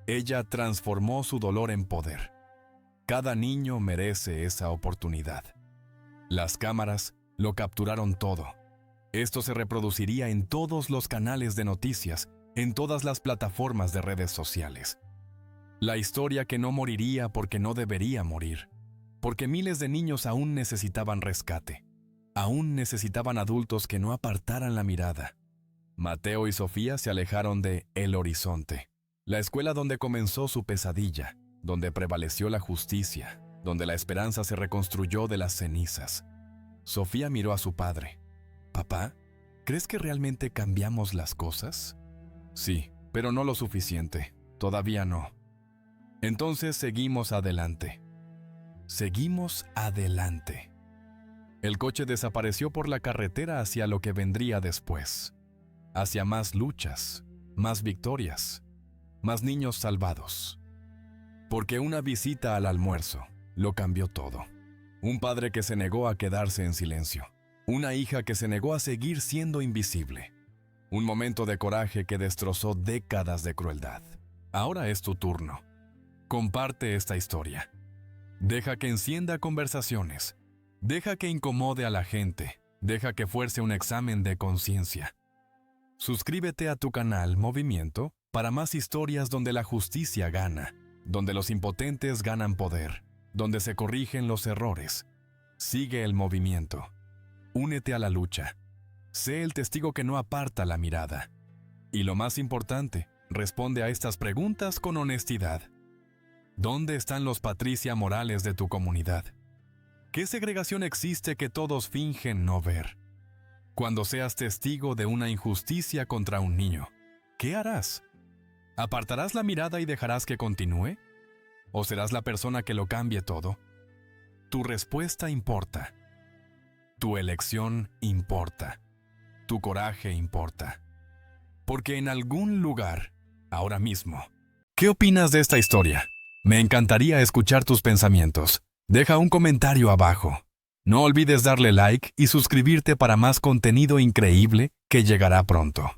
Ella transformó su dolor en poder. Cada niño merece esa oportunidad. Las cámaras lo capturaron todo. Esto se reproduciría en todos los canales de noticias, en todas las plataformas de redes sociales. La historia que no moriría porque no debería morir, porque miles de niños aún necesitaban rescate, aún necesitaban adultos que no apartaran la mirada. Mateo y Sofía se alejaron de El Horizonte, la escuela donde comenzó su pesadilla, donde prevaleció la justicia, donde la esperanza se reconstruyó de las cenizas. Sofía miró a su padre. «Papá, ¿crees que realmente cambiamos las cosas?» «Sí, pero no lo suficiente. Todavía no». Entonces seguimos adelante. Seguimos adelante. El coche desapareció por la carretera hacia lo que vendría después. Hacia más luchas, más victorias, más niños salvados. Porque una visita al almuerzo lo cambió todo. Un padre que se negó a quedarse en silencio. Una hija que se negó a seguir siendo invisible. Un momento de coraje que destrozó décadas de crueldad. Ahora es tu turno. Comparte esta historia. Deja que encienda conversaciones. Deja que incomode a la gente. Deja que fuerce un examen de conciencia. Suscríbete a tu canal Movimiento para más historias donde la justicia gana, donde los impotentes ganan poder, donde se corrigen los errores. Sigue el movimiento. Únete a la lucha. Sé el testigo que no aparta la mirada. Y lo más importante, responde a estas preguntas con honestidad. ¿Dónde están los Patricia Morales de tu comunidad? ¿Qué segregación existe que todos fingen no ver? Cuando seas testigo de una injusticia contra un niño, ¿qué harás? ¿Apartarás la mirada y dejarás que continúe? ¿O serás la persona que lo cambie todo? Tu respuesta importa. Tu elección importa. Tu coraje importa. Porque en algún lugar, ahora mismo. ¿Qué opinas de esta historia? Me encantaría escuchar tus pensamientos. Deja un comentario abajo. No olvides darle like y suscribirte para más contenido increíble que llegará pronto.